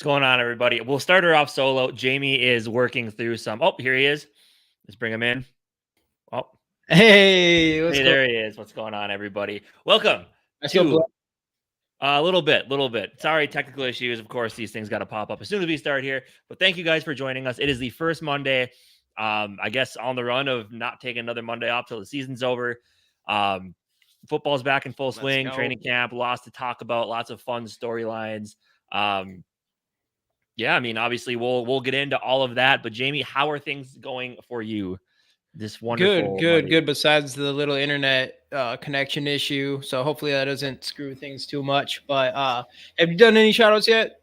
What's going on, everybody? We'll start her off solo. Jamie is working through some. Oh, here he is. Let's bring him in. Oh, hey, there he is. What's going on, everybody? Welcome to a little bit. Sorry, technical issues. Of course, these things got to pop up as soon as we start here. But thank you guys for joining us. It is the first Monday, I guess, on the run of not taking another Monday off till the season's over. Football's back in full swing. Training camp, lots to talk about, lots of fun storylines. Yeah, I mean, obviously we'll get into all of that, but Jamie, how are things going for you this wonderful Good. Besides the little internet connection issue, so hopefully that doesn't screw things too much. But have you done any shout outs yet?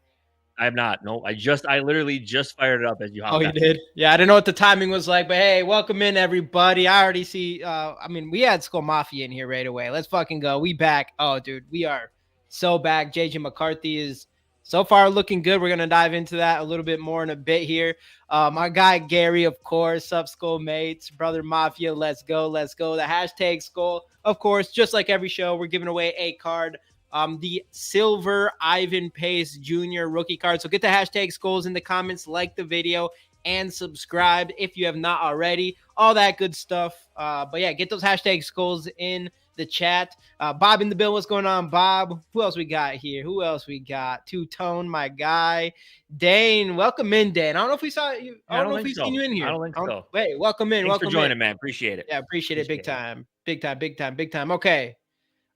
I have not. No, I literally just fired it up as you hopped. Oh, you did? Yeah, I didn't know what the timing was like, but hey, welcome in everybody. I already see I mean, we had Skol Mafia in here right away. Let's fucking go. We back. Oh, dude, we are so back. JJ McCarthy is so far looking good. We're going to dive into that a little bit more in a bit here. My guy Gary, of course, up Skol mates, brother Mafia, let's go. The hashtag Skol, of course, just like every show, we're giving away a card, the silver Ivan Pace Jr. rookie card. So get the hashtag Skols in the comments, like the video, and subscribe if you have not already. All that good stuff. But yeah, get those hashtag Skols in the chat. Bob in the bill, what's going on, Bob? Who else we got here? Two-Tone, my guy. Dane, welcome in, Dane. I don't know if we saw you. I don't know if we've seen you in here. I don't think so. Wait, welcome in. Thanks for joining, man. Appreciate it. Yeah, appreciate it. Big time. Okay.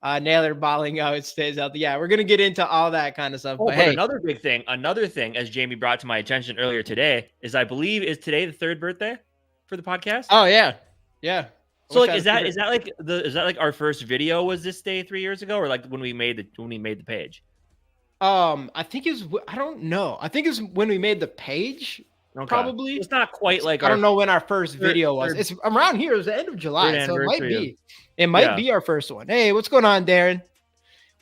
Nailor balling out, it stays out. Yeah, we're gonna get into all that kind of stuff. Oh, but hey, another thing, as Jamie brought to my attention earlier today, is I believe is today the third birthday for the podcast. Oh yeah. So like, is that like our first video was this day 3 years ago, or like when we made the page? I think I don't know. I think it's when we made the page. Okay. Probably. It's not quite like I don't know when our first video was. It's around here. It's the end of July, so it might be. It might be our first one. Hey, what's going on, Darren?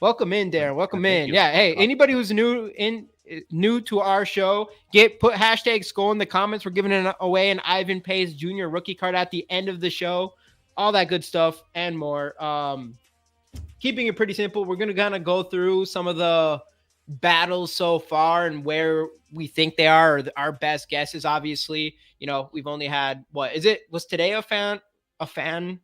Welcome in, Darren. Welcome in. Yeah. Hey, anybody who's new to our show, put hashtag Skol in the comments. We're giving away an Ivan Pace Jr. rookie card at the end of the show. All that good stuff and more. Keeping it pretty simple, we're gonna kind of go through some of the battles so far and where we think they are, or our best guesses. Obviously, we've only had was today a fan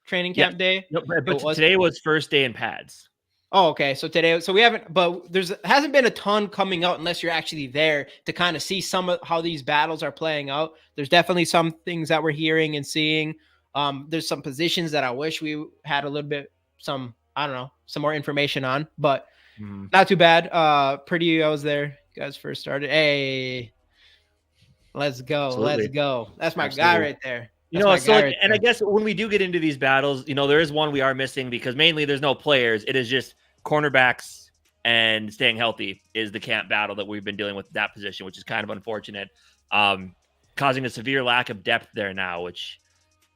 training camp day? No, but today was first day in pads. Oh, okay. So we haven't, but hasn't been a ton coming out unless you're actually there to kind of see some of how these battles are playing out. There's definitely some things that we're hearing and seeing. There's some positions that I wish we had a little bit, some more information on, but not too bad. Pretty, I was there. You guys first started. Hey, let's go. Absolutely. Let's go. That's my guy right there. I guess when we do get into these battles, there is one we are missing because mainly there's no players. It is just cornerbacks and staying healthy is the camp battle that we've been dealing with that position, which is kind of unfortunate, causing a severe lack of depth there now, which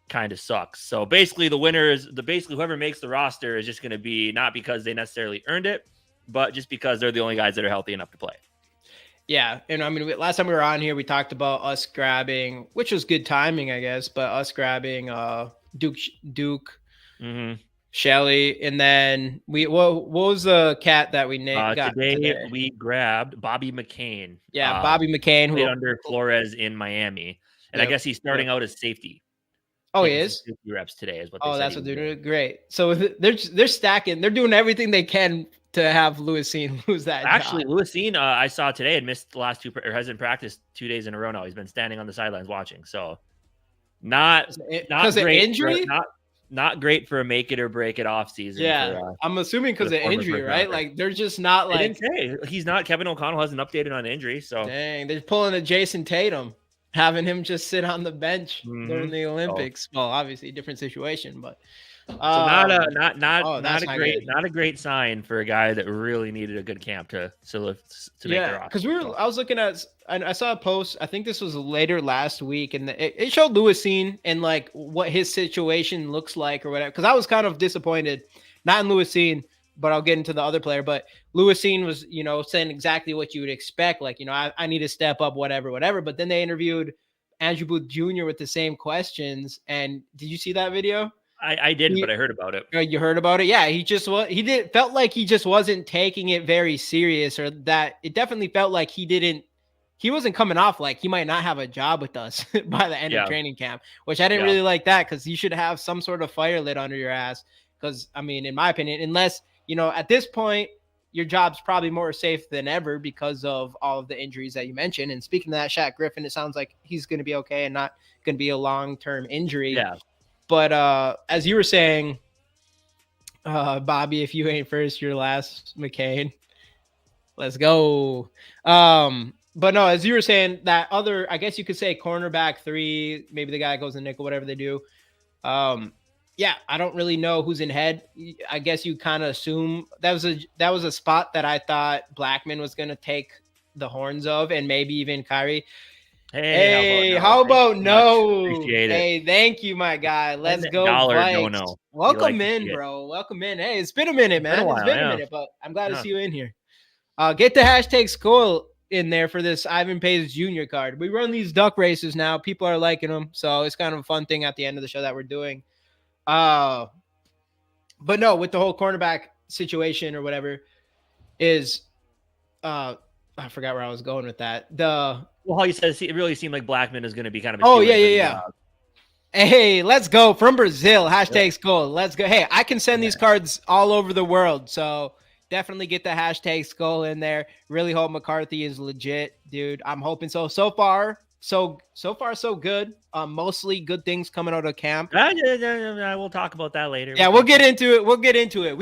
kind of sucks. So basically the winner is whoever makes the roster is just going to be not because they necessarily earned it, but just because they're the only guys that are healthy enough to play. Yeah, and I mean, last time we were on here, we talked about us grabbing, which was good timing, I guess, but us grabbing Duke, Shelly, and then what was the cat that we named? Today we grabbed Bobby McCain. Yeah, Bobby McCain, who played under Flores in Miami, and I guess he's starting out as safety. Oh, he is? 50 reps today is what they said. Oh, that's what they're doing. Great. So they're stacking. They're doing everything they can to have Lewisine lose that Actually, job. Lewisine, I saw today, had missed the last two, or hasn't practiced 2 days in a row now. He's been standing on the sidelines watching. So not because of injury? Not great for a make it or break it off season. Yeah, I'm assuming because of injury, right? Like they're just not like. I didn't say he's not. Kevin O'Connell hasn't updated on injury. So dang, they're pulling a Jason Tatum, having him just sit on the bench during the Olympics. Well, obviously a different situation, but so not a great sign for a guy that really needed a good camp to make their roster. Because I was looking at, and I saw a post. I think this was later last week, and it showed Lewisine and like what his situation looks like or whatever. Because I was kind of disappointed, not in Lewisine, but I'll get into the other player. But Lewisine was, saying exactly what you would expect. Like, I need to step up, whatever. But then they interviewed Andrew Booth Jr. with the same questions. And did you see that video? I didn't, but I heard about it. You heard about it? Yeah, felt like he just wasn't taking it very serious, or that it definitely felt like he wasn't coming off like he might not have a job with us by the end of training camp, which I didn't really like that, because you should have some sort of fire lit under your ass. Because, I mean, in my opinion, unless, at this point, your job's probably more safe than ever because of all of the injuries that you mentioned. And speaking of that, Shaq Griffin, it sounds like he's going to be okay and not going to be a long-term injury. Yeah. But as you were saying, Bobby, if you ain't first, you're last, McCain. Let's go. But no, as you were saying, that other, I guess you could say cornerback 3, maybe the guy goes in nickel, whatever they do. Yeah, I don't really know who's in head. I guess you kind of assume that was a spot that I thought Blackman was going to take the horns of, and maybe even Kyrie. Hey, how about no? Appreciate it. Hey, thank you, my guy. Let's go, Vikes. No. Welcome in, bro. Welcome in. Hey, it's been a minute, man. It's been a minute, but I'm glad to see you in here. Get the hashtag Skol in there for this Ivan Pace Jr. card. We run these duck races now. People are liking them, so it's kind of a fun thing at the end of the show that we're doing. But no, with the whole cornerback situation or whatever is, I forgot where I was going with that. How you said it really seemed like Blackman is going to be kind of. Yeah. Hey, let's go from Brazil. Hashtag Skol. Let's go. Hey, I can send these cards all over the world, so definitely get the hashtag Skol in there. Really hope McCarthy is legit, dude. I'm hoping so. So far, so good. Mostly good things coming out of camp. We'll talk about that later. Yeah, we'll get into it.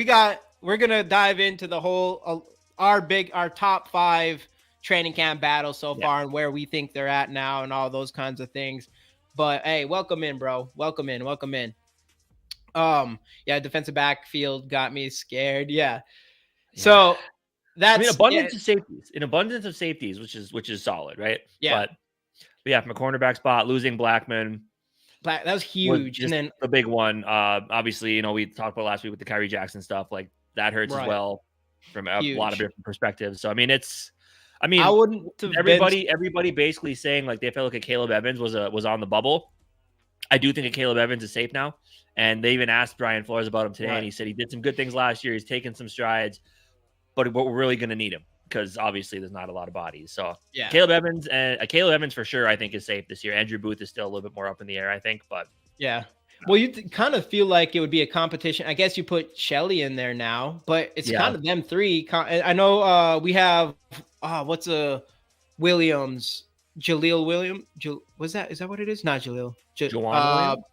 We're gonna dive into the whole our top 5 training camp battles so far and where we think they're at now and all those kinds of things. But hey, welcome in, bro. Welcome in. Defensive backfield got me scared. Yeah. So that's an abundance of safeties, which is solid, right? Yeah. But from a cornerback spot, losing Blackman, that was huge. And then the big one, obviously, we talked about last week with the Kyrie Jackson stuff, like that hurts as well from a lot of different perspectives. So I wouldn't have everybody basically saying like they felt like a Caleb Evans was on the bubble. I do think a Caleb Evans is safe now, and they even asked Brian Flores about him today, and he said he did some good things last year. He's taken some strides, but we're really going to need him because obviously there's not a lot of bodies. So Caleb Evans for sure I think is safe this year. Andrew Booth is still a little bit more up in the air, I think, but yeah. Well, you kind of feel like it would be a competition. I guess you put Shelley in there now, but it's kind of them 3. I know we have what's Williams, Jaleel Williams. Is that what it is? Not Jaleel. Williams?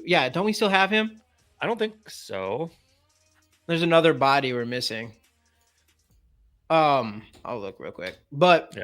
Yeah, don't we still have him? I don't think so. There's another body we're missing. I'll look real quick. But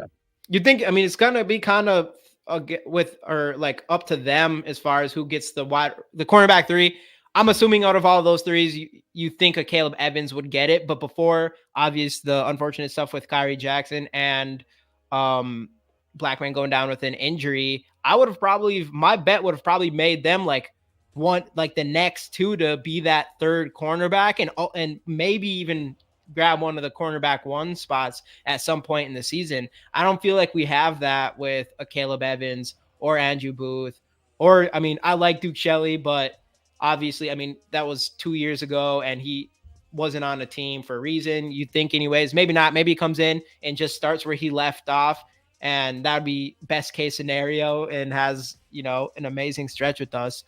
you think, it's gonna be kind of up to them as far as who gets the cornerback 3. I'm assuming out of all those 3s, you think a Caleb Evans would get it, but before the unfortunate stuff with Kyrie Jackson and Blackman going down with an injury, my bet would have probably made them the next 2 to be that 3rd cornerback and maybe even grab one of the cornerback 1 spots at some point in the season. I don't feel like we have that with a Caleb Evans or Andrew Booth or, I like Duke Shelley, but obviously, that was 2 years ago and he wasn't on a team for a reason. You think anyways, maybe not. Maybe he comes in and just starts where he left off, and that would be best case scenario and has, an amazing stretch with us.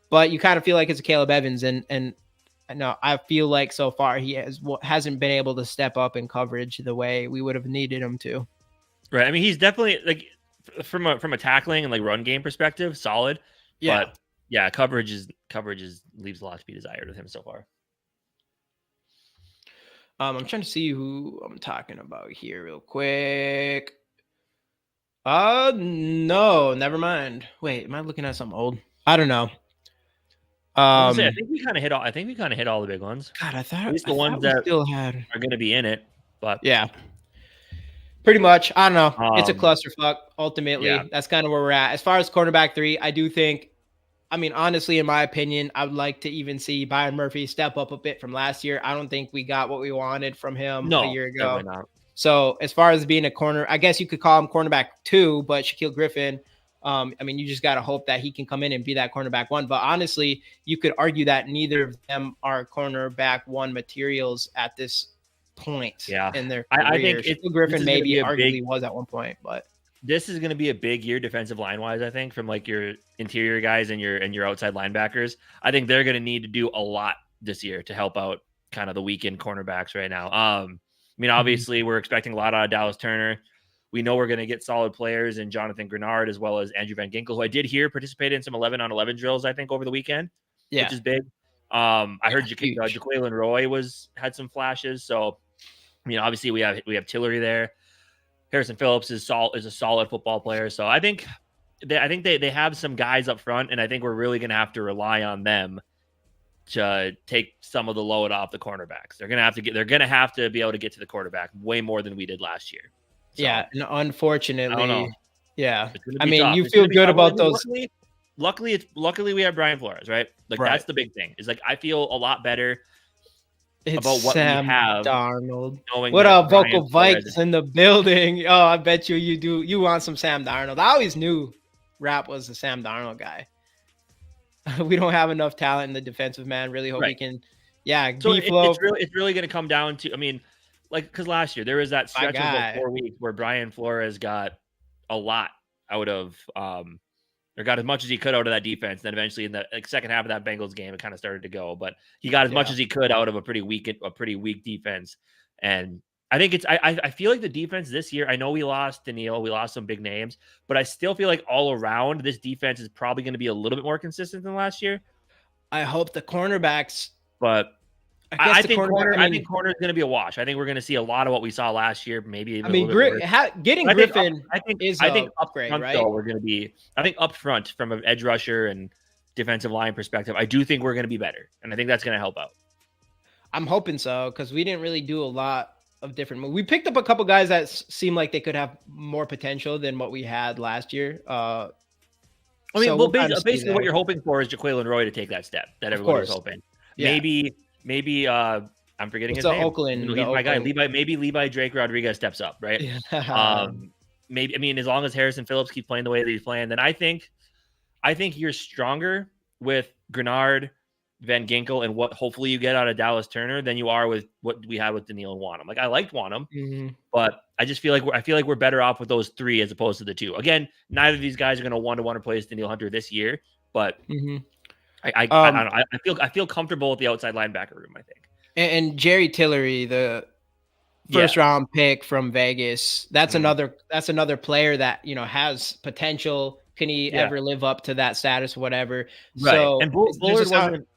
But you kind of feel like it's a Caleb Evans, and no, I feel like so far he hasn't been able to step up in coverage the way we would have needed him to. Right. He's definitely from a tackling and run game perspective, solid. Yeah. But coverage leaves a lot to be desired with him so far. I'm trying to see who I'm talking about here real quick. No, never mind. Wait, am I looking at something old? I don't know. I think we kind of hit all the big ones. God, I thought at least the ones that still are going to be in it, but yeah, pretty much. I don't know. It's a clusterfuck. Ultimately, that's kind of where we're at. As far as cornerback 3, I do think. Honestly, in my opinion, I would like to even see Byron Murphy step up a bit from last year. I don't think we got what we wanted from him a year ago. Not. So as far as being a corner, I guess you could call him cornerback 2, but Shaquille Griffin I mean, you just got to hope that he can come in and be that cornerback one. But honestly, you could argue that neither of them are cornerback one materials at this point in their career. I think Shaquille Griffin maybe arguably was at one point, but this is going to be a big year defensive line wise. I think from like your interior guys and your outside linebackers. I think they're going to need to do a lot this year to help out kind of the weekend cornerbacks right now. I mean, obviously, we're expecting a lot out of Dallas Turner. We know we're going to get solid players in Jonathan Grenard as well as Andrew Van Ginkel, who I did hear participated in some 11-on-11 drills, I think, over the weekend, which is big. I heard Jaquelin Roy had some flashes. So, I mean, obviously we have Tillery there. Harrison Phillips is a solid football player. So I think they have some guys up front, and I think we're really going to have to rely on them to take some of the load off the cornerbacks. They're going to have to be able to get to the quarterback way more than we did last year. So, yeah, and unfortunately, yeah. I mean, you feel good about those. Luckily, we have Brian Flores, right? Like that's the big thing. Is like I feel a lot better about what Sam we have. Darnold. What up, Vocal Vikes in the building? Oh, I bet you do. You want some Sam Darnold? I always knew Rap was the Sam Darnold guy. We don't have enough talent in the defensive man. Really hope we can. Yeah, so it's really going to come down to. I mean, like because last year there was that stretch of about 4 weeks where Brian Flores got a lot out of, or got as much as he could out of that defense. Then eventually in the second half of that Bengals game, it kind of started to go, but he got as much as he could out of a pretty weak defense. And I think I feel like the defense this year, I know we lost Daniil, we lost some big names, but I still feel like all around this defense is probably going to be a little bit more consistent than last year. I hope the cornerbacks, but I think corner is going to be a wash. I think we're going to see a lot of what we saw last year. Maybe even getting Griffin is an upgrade, front, right? Though, we're going to be, I think up front from an edge rusher and defensive line perspective, I do think we're going to be better, and I think that's going to help out. I'm hoping so because we didn't really do a lot of different moves. We picked up a couple guys that seem like they could have more potential than what we had last year. Basically, what you're hoping for is Jaquelin Roy to take that step that everyone was hoping. Yeah. Maybe I'm forgetting his name. Oakland, he's my guy. Levi Drake Rodriguez steps up, right? Yeah. Maybe I mean as long as Harrison Phillips keeps playing the way that he's playing, then I think you're stronger with Grenard, Van Ginkel, and what hopefully you get out of Dallas Turner than you are with what we had with Daniil and Wanham. Like I liked Wanham, but I just feel like we're better off with those three as opposed to the two. Again, neither of these guys are going to one-to-one replace Daniil Hunter this year, but. I don't know. I feel comfortable with the outside linebacker room, I think. And Jerry Tillery, the first round pick from Vegas, that's another player that, has potential. Can he ever live up to that status, whatever? Right. So and Bullard wasn't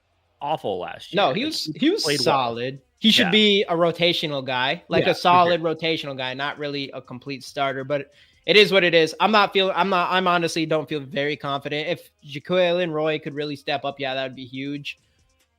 awful last year. No, he was solid. Well. He should be a rotational guy, a solid rotational guy, not really a complete starter, but it is what it is. I'm honestly don't feel very confident. If Jaquelin Roy could really step up, that would be huge.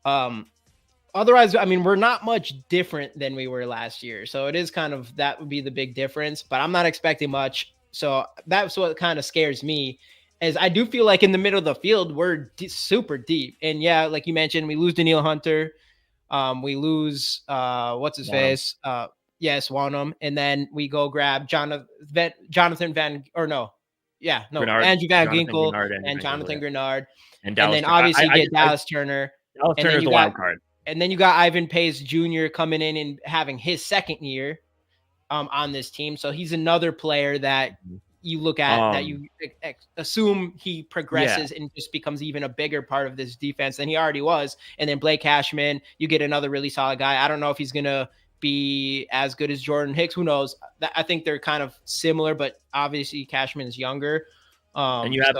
Otherwise, I mean, we're not much different than we were last year. So it is that would be the big difference, but I'm not expecting much. So that's what kind of scares me is I do feel like in the middle of the field, we're super deep. And like you mentioned, we lose Daniil Hunter. We lose, what's his face? Yes, Wanham, and then we go grab Andrew Van Ginkel and Jonathan Grenard, and then obviously get Dallas Turner. Dallas Turner's the wild card. And then you got Ivan Pace Jr. coming in and having his second year on this team. So he's another player that you look at that you assume he progresses and just becomes even a bigger part of this defense than he already was. And then Blake Cashman, you get another really solid guy. I don't know if he's going to be as good as Jordan Hicks. Who knows? I think they're kind of similar, but obviously Cashman is younger. And you have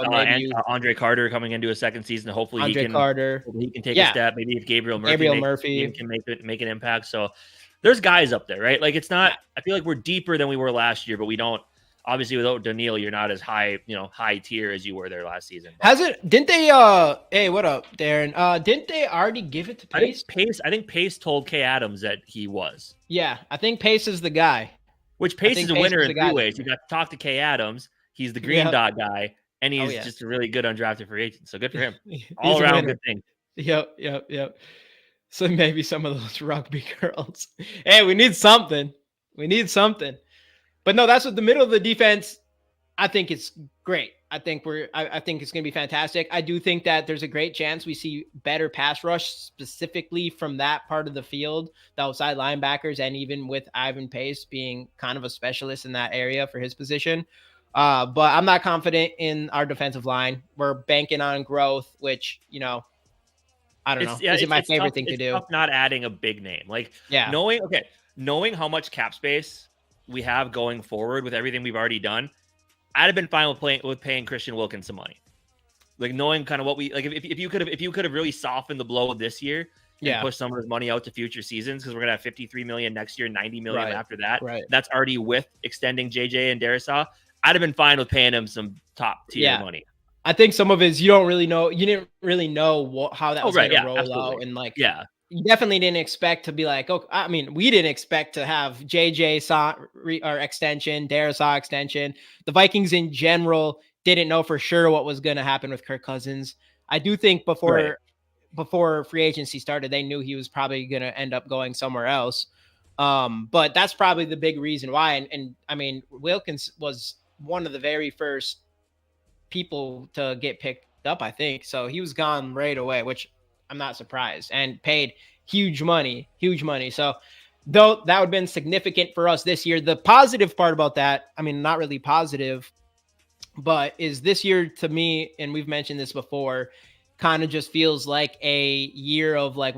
Andre Carter coming into a second season. Hopefully he can take a step. Maybe if Gabriel Murphy can make an impact. So there's guys up there, right? Like it's not. I feel like we're deeper than we were last year, but we don't. Obviously, without Daniil, you're not as high, high tier as you were there last season. Didn't they? Hey, what up, Darren? Didn't they already give it to Pace? I think Pace told Kay Adams that he was. Yeah, I think Pace is the guy. Which Pace is a winner in three ways. You got to talk to Kay Adams. He's the green dot guy, and he's just a really good undrafted free agent. So good for him. All around good thing. Yep. So maybe some of those rugby girls. Hey, we need something. But no, that's what the middle of the defense. I think it's great. I think it's going to be fantastic. I do think that there's a great chance we see better pass rush specifically from that part of the field, the outside linebackers, and even with Ivan Pace being kind of a specialist in that area for his position. But I'm not confident in our defensive line. We're banking on growth, which, I don't know. Is it my favorite tough, thing to it's do? tough not adding a big name. Like Yeah. knowing how much cap space we have going forward with everything we've already done, I'd have been fine with paying Christian Wilkins some money. Like knowing kind of what we like, if you could have really softened the blow this year and push some of his money out to future seasons, because we're gonna have 53 million next year, 90 million after that. Right. That's already with extending JJ and Darisaw. I'd have been fine with paying him some top tier money. I think some of his, you didn't really know how that was going to roll out. And you definitely didn't expect to be like, we didn't expect to have JJ or extension, Darisaw extension. The Vikings in general didn't know for sure what was going to happen with Kirk Cousins. I do think before free agency started, they knew he was probably going to end up going somewhere else. But that's probably the big reason why. And I mean, Wilkins was one of the very first people to get picked up, I think. So he was gone right away, which I'm not surprised, and paid huge money. So though that would have been significant for us this year. The positive part about that, I mean, not really positive, but is this year to me, and we've mentioned this before, kind of just feels like a year of like,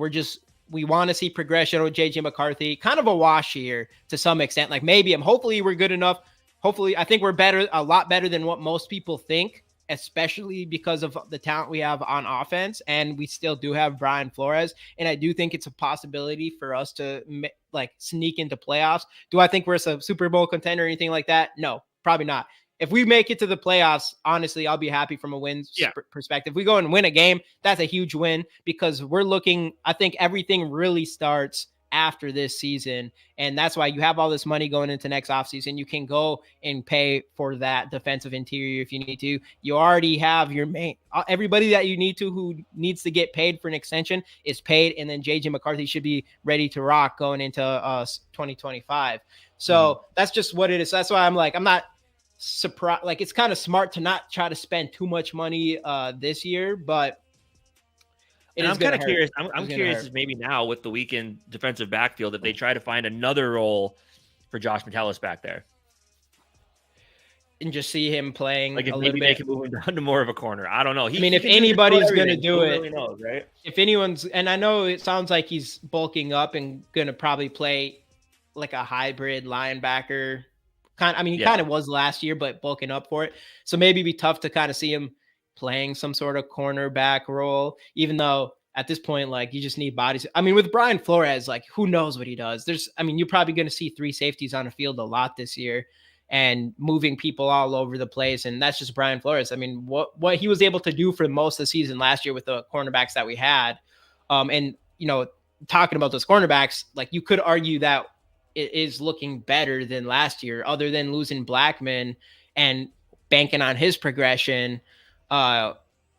we want to see progression with JJ McCarthy, kind of a wash year to some extent. Like hopefully we're good enough. Hopefully, I think we're a lot better than what most people think, especially because of the talent we have on offense. And we still do have Brian Flores. And I do think it's a possibility for us to sneak into playoffs. Do I think we're a Super Bowl contender or anything like that? No, probably not. If we make it to the playoffs, honestly, I'll be happy from a win perspective. If we go and win a game, that's a huge win, because I think everything really starts after this season. And that's why you have all this money going into next offseason. You can go and pay for that defensive interior if you need to. You already have everybody that you need to, who needs to get paid for an extension, is paid. And then JJ McCarthy should be ready to rock going into 2025. So that's just what it is. That's why I'm not surprised. Like, it's kind of smart to not try to spend too much money this year, but I'm kind of curious. I'm curious maybe now with the weakened defensive backfield, if they try to find another role for Josh Metellus back there, and just see him playing like if a maybe little bit. They can move him down to more of a corner. I don't know. If anybody's going to do it, really knows, right? If anyone's, and I know it sounds like he's bulking up and going to probably play like a hybrid linebacker. He kind of was last year, but bulking up for it. So maybe it'd be tough to kind of see him playing some sort of cornerback role, even though at this point, like, you just need bodies. I mean, with Brian Flores, like, who knows what he does? You're probably going to see 3 safeties on the field a lot this year and moving people all over the place. And that's just Brian Flores. I mean, what he was able to do for most of the season last year with the cornerbacks that we had. And, talking about those cornerbacks, like, you could argue that it is looking better than last year, other than losing Blackman and banking on his progression.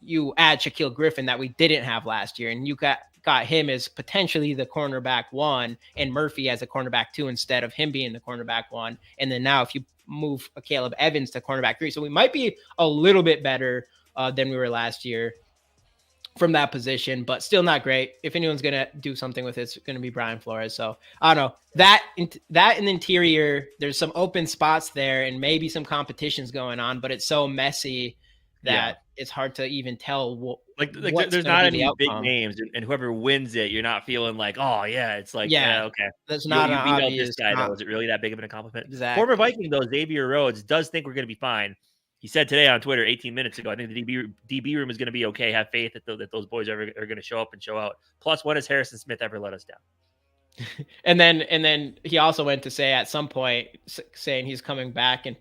You add Shaquille Griffin that we didn't have last year, and you got him as potentially the cornerback 1 and Murphy as a cornerback 2 instead of him being the cornerback 1. And then now if you move Caleb Evans to cornerback 3, so we might be a little bit better than we were last year from that position, but still not great. If anyone's going to do something with it, it's going to be Brian Flores. So I don't know, that in the interior, there's some open spots there and maybe some competitions going on, but it's so messy that it's hard to even tell there's not any big names, and whoever wins it, you're not feeling like, oh yeah, it's like, okay, that's not you an beat out obvious this guy. Though, is it really that big of an accomplishment? Exactly. Former Viking though, Xavier Rhodes does think we're going to be fine. He said today on Twitter 18 minutes ago, I think the DB room is going to be okay. Have faith that those boys are going to show up and show out. Plus, when has Harrison Smith ever let us down? And then he also went to say at some point, saying he's coming back and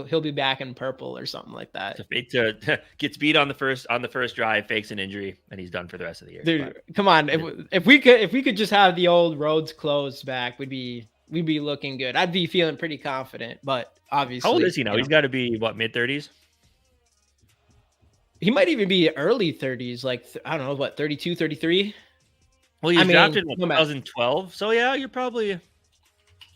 he'll be back in purple or something like that. To gets beat on the first drive, fakes an injury, and he's done for the rest of the year. Dude, come on! If we could just have the old Rhodes clothes back, we'd be looking good. I'd be feeling pretty confident. But obviously, how old is he now? He's got to be mid-30s. He might even be early 30s, like I don't know, 32, 33. Well, he was drafted in 2012, so yeah, you're probably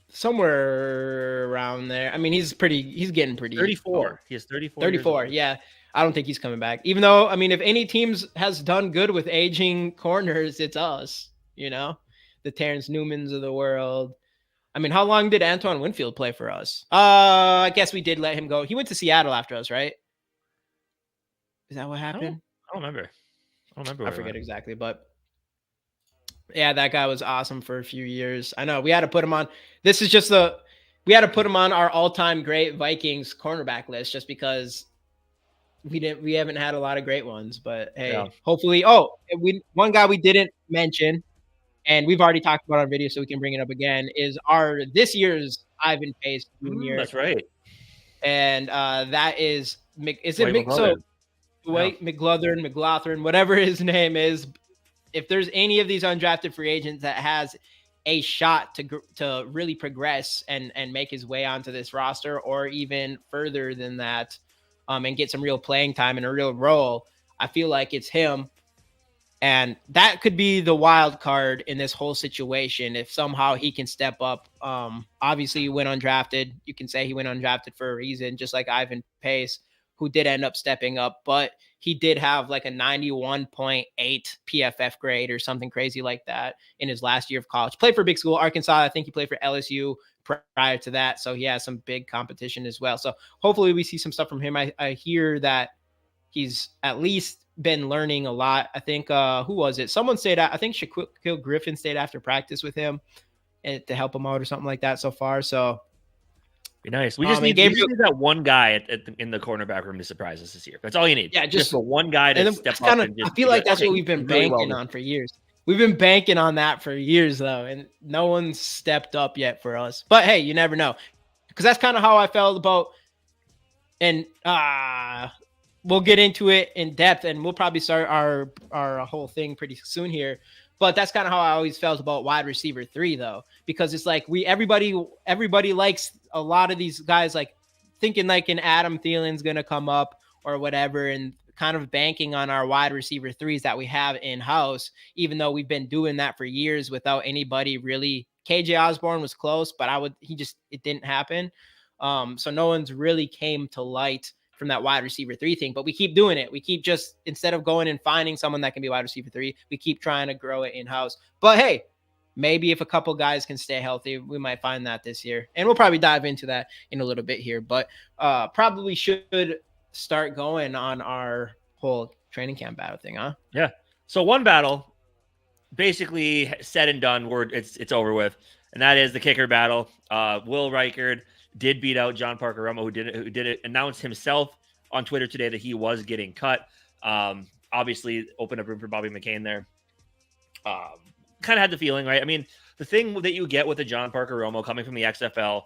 somewhere around there. I mean, he's getting pretty 34. old. He is 34 years 34. old. Yeah. I don't think he's coming back. Even though, I mean, if any teams has done good with aging corners, it's us, the Terrence Newmans of the world. I mean, how long did Antoine Winfield play for us? I guess we did let him go. He went to Seattle after us, right? Is that what happened? I don't remember. I forget exactly, but yeah, that guy was awesome for a few years. I know we had to put him on. This is just we had to put him on our all-time great Vikings cornerback list just because we haven't had a lot of great ones. But hey, hopefully. Oh, one guy we didn't mention, and we've already talked about on video, so we can bring it up again, is this year's Ivan Pace Jr. That's right. And that is McClellan. Dwight McLaughlin, whatever his name is. If there's any of these undrafted free agents that has a shot to really progress and make his way onto this roster, or even further than that, and get some real playing time and a real role, I feel like it's him. And that could be the wild card in this whole situation if somehow he can step up. Obviously, he went undrafted. You can say he went undrafted for a reason, just like Ivan Pace, who did end up stepping up, but he did have like a 91.8 PFF grade or something crazy like that in his last year of college. Played for big school, Arkansas. I think he played for LSU prior to that. So he has some big competition as well. So hopefully we see some stuff from him. I hear that he's at least been learning a lot. I think, who was it? Someone stayed out. I think Shaquille Griffin stayed after practice with him and to help him out or something like that so far. So be nice. We just need that one guy in the cornerback room to surprise us this year. That's all you need. Yeah, just the one guy to step up. And I feel like that's what we've been banking on for years. We've been banking on that for years, though, and no one's stepped up yet for us. But hey, you never know, because that's kind of how I felt about. And we'll get into it in depth, and we'll probably start our whole thing pretty soon here. But that's kind of how I always felt about wide receiver 3, though, because it's like everybody likes a lot of these guys, like thinking like an Adam Thielen's going to come up or whatever, and kind of banking on our wide receiver 3s that we have in house, even though we've been doing that for years without anybody really. KJ Osborne was close, but it didn't happen. So no one's really came to light from that wide receiver 3 thing, but we keep doing it. We keep just, instead of going and finding someone that can be wide receiver 3, we keep trying to grow it in-house. But hey, maybe if a couple guys can stay healthy, we might find that this year. And we'll probably dive into that in a little bit here, but probably should start going on our whole training camp battle thing, huh? Yeah. So one battle, basically said and done, it's over with, and that is the kicker battle. Will Reichard did beat out John Parker Romo, who did it, announced himself on Twitter today that he was getting cut. Obviously opened up room for Bobby McCain there. Kind of had the feeling, right? I mean, the thing that you get with the John Parker Romo coming from the XFL,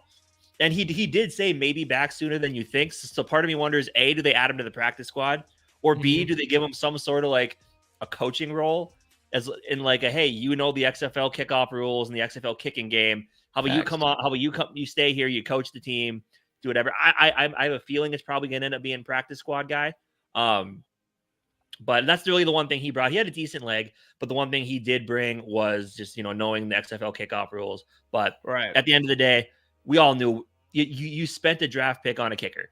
and he did say maybe back sooner than you think. So part of me wonders, A, do they add him to the practice squad? Or B, do they give him some sort of like a coaching role, as in like the XFL kickoff rules and the XFL kicking game? How about you come on? How about you stay here? You coach the team, do whatever. I have a feeling it's probably going to end up being practice squad guy. But that's really the one thing he brought. He had a decent leg, but the one thing he did bring was just, knowing the XFL kickoff rules. But at the end of the day, we all knew you spent a draft pick on a kicker.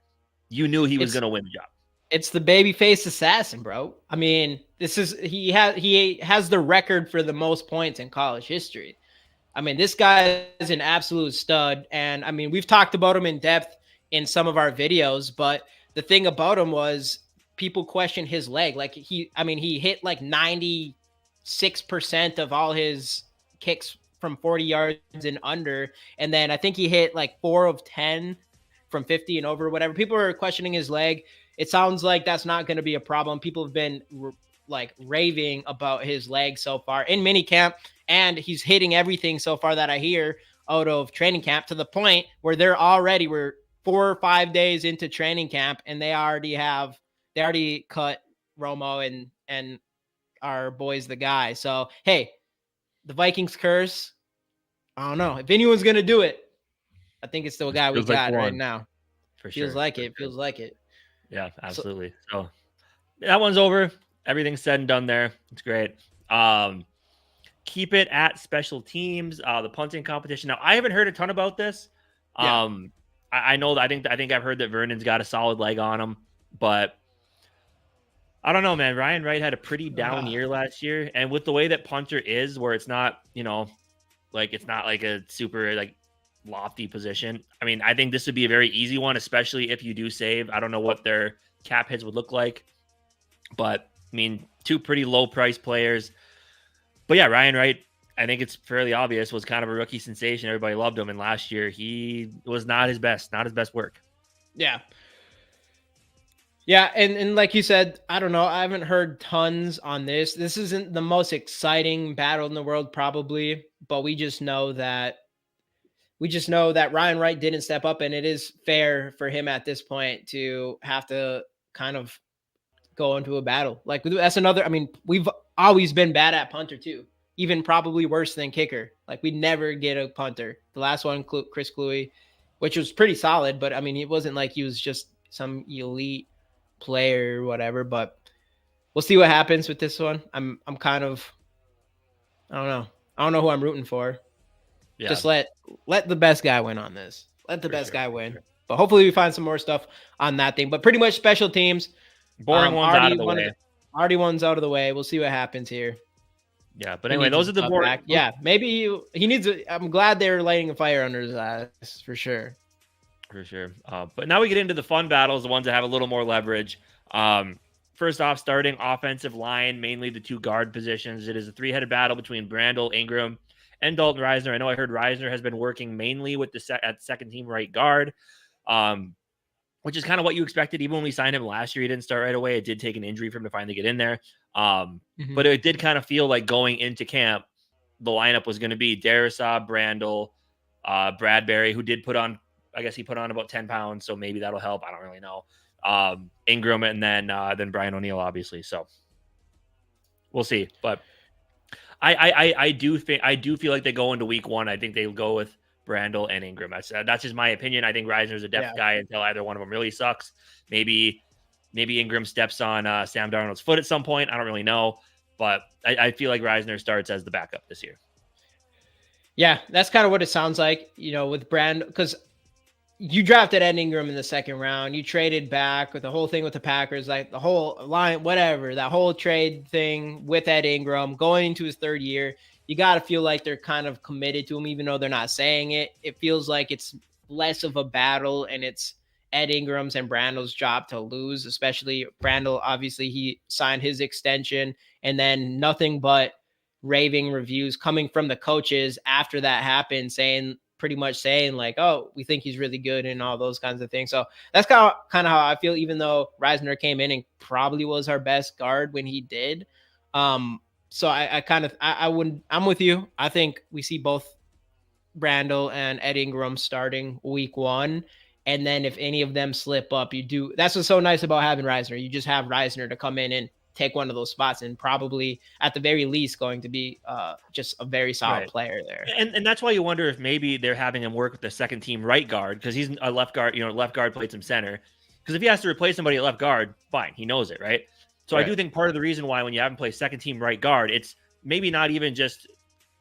You knew he was going to win the job. It's the babyface assassin, bro. I mean, he has the record for the most points in college history. I mean, this guy is an absolute stud. And I mean, we've talked about him in depth in some of our videos, but the thing about him was people question his leg. Like he hit like 96% of all his kicks from 40 yards and under. And then I think he hit like 4 of 10 from 50 and over, whatever. People are questioning his leg. It sounds like that's not going to be a problem. People have been like raving about his leg so far in minicamp, and he's hitting everything so far that I hear out of training camp, to the point where we're 4 or 5 days into training camp, and they already cut Romo and our boys the guy. So hey, the Vikings curse. I don't know if anyone's gonna do it. I think it's the guy we got right now. Feels like it. Yeah, absolutely. So that one's over. Everything's said and done there. It's great. keep it at special teams, the punting competition. Now, I haven't heard a ton about this. Yeah. I know that I think I've heard that Vernon's got a solid leg on him, but I don't know, man. Ryan Wright had a pretty down year last year, and with the way that punter is, where it's not, like it's not like a super like lofty position. I mean, I think this would be a very easy one, especially if you do save. I don't know what their cap hits would look like, but I mean, two pretty low price players. But yeah, Ryan Wright, I think it's fairly obvious, was kind of a rookie sensation. Everybody loved him, and last year he was not his best work. Yeah. Yeah, and like you said, I don't know. I haven't heard tons on this. This isn't the most exciting battle in the world, probably, but we just know that Ryan Wright didn't step up, and it is fair for him at this point to have to kind of go into a battle. Like that's another. I mean, we've always been bad at punter too, even probably worse than kicker. Like we never get a punter. The last one, Chris Cluey, which was pretty solid, but I mean, it wasn't like he was just some elite player or whatever. But we'll see what happens with this one. I'm kind of, I don't know. I don't know who I'm rooting for. Yeah. Just let the best guy win on this. Let the best guy win. Sure. But hopefully we find some more stuff on that thing. But pretty much special teams. Boring ones out of the way. Already one's out of the way. We'll see what happens here. Yeah, but anyway, those are the boring. Yeah, maybe he needs. I'm glad they're lighting a fire under his ass for sure. For sure. But now we get into the fun battles, the ones that have a little more leverage. First off, starting offensive line, mainly the two guard positions. It is a three-headed battle between Brandel, Ingram, and Dalton Reisner. I know I heard Reisner has been working mainly with at second team right guard, which is kind of what you expected. Even when we signed him last year, he didn't start right away. It did take an injury for him to finally get in there. But it did kind of feel like going into camp, the lineup was going to be Darrisaw, Brandel, Bradbury, who did put on, I guess he put on about 10 pounds, so maybe that'll help. I don't really know. Ingram, and then Brian O'Neill, obviously. So we'll see. But I do feel like they go into week one. I think they'll go with Brandel and Ingram. That's just my opinion. I think Reisner's a depth guy until either one of them really sucks. Maybe Ingram steps on Sam Darnold's foot at some point. I don't really know, but I feel like Reisner starts as the backup this year. Yeah, that's kind of what it sounds like, with Brandel, because you drafted Ed Ingram in the second round. You traded back with the whole thing with the Packers, like the whole line, whatever, that whole trade thing with Ed Ingram going into his third year. You got to feel like they're kind of committed to him, even though they're not saying it. It feels like it's less of a battle, and it's Ed Ingram's and Brandel's job to lose, especially Brandel. Obviously, he signed his extension, and then nothing but raving reviews coming from the coaches after that happened, pretty much saying like, oh, we think he's really good and all those kinds of things. So that's kind of how I feel, even though Reisner came in and probably was our best guard when he did. So I'm with you. I think we see both Brandel and Ed Ingram starting week one. And then if any of them slip up, that's what's so nice about having Reisner. You just have Reisner to come in and take one of those spots, and probably at the very least going to be just a very solid player there. And that's why you wonder if maybe they're having him work with the second team right guard, because he's a left guard, left guard plays him center. Because if he has to replace somebody at left guard, fine, he knows it, right? So I do think part of the reason why when you have him play second team right guard, it's maybe not even just,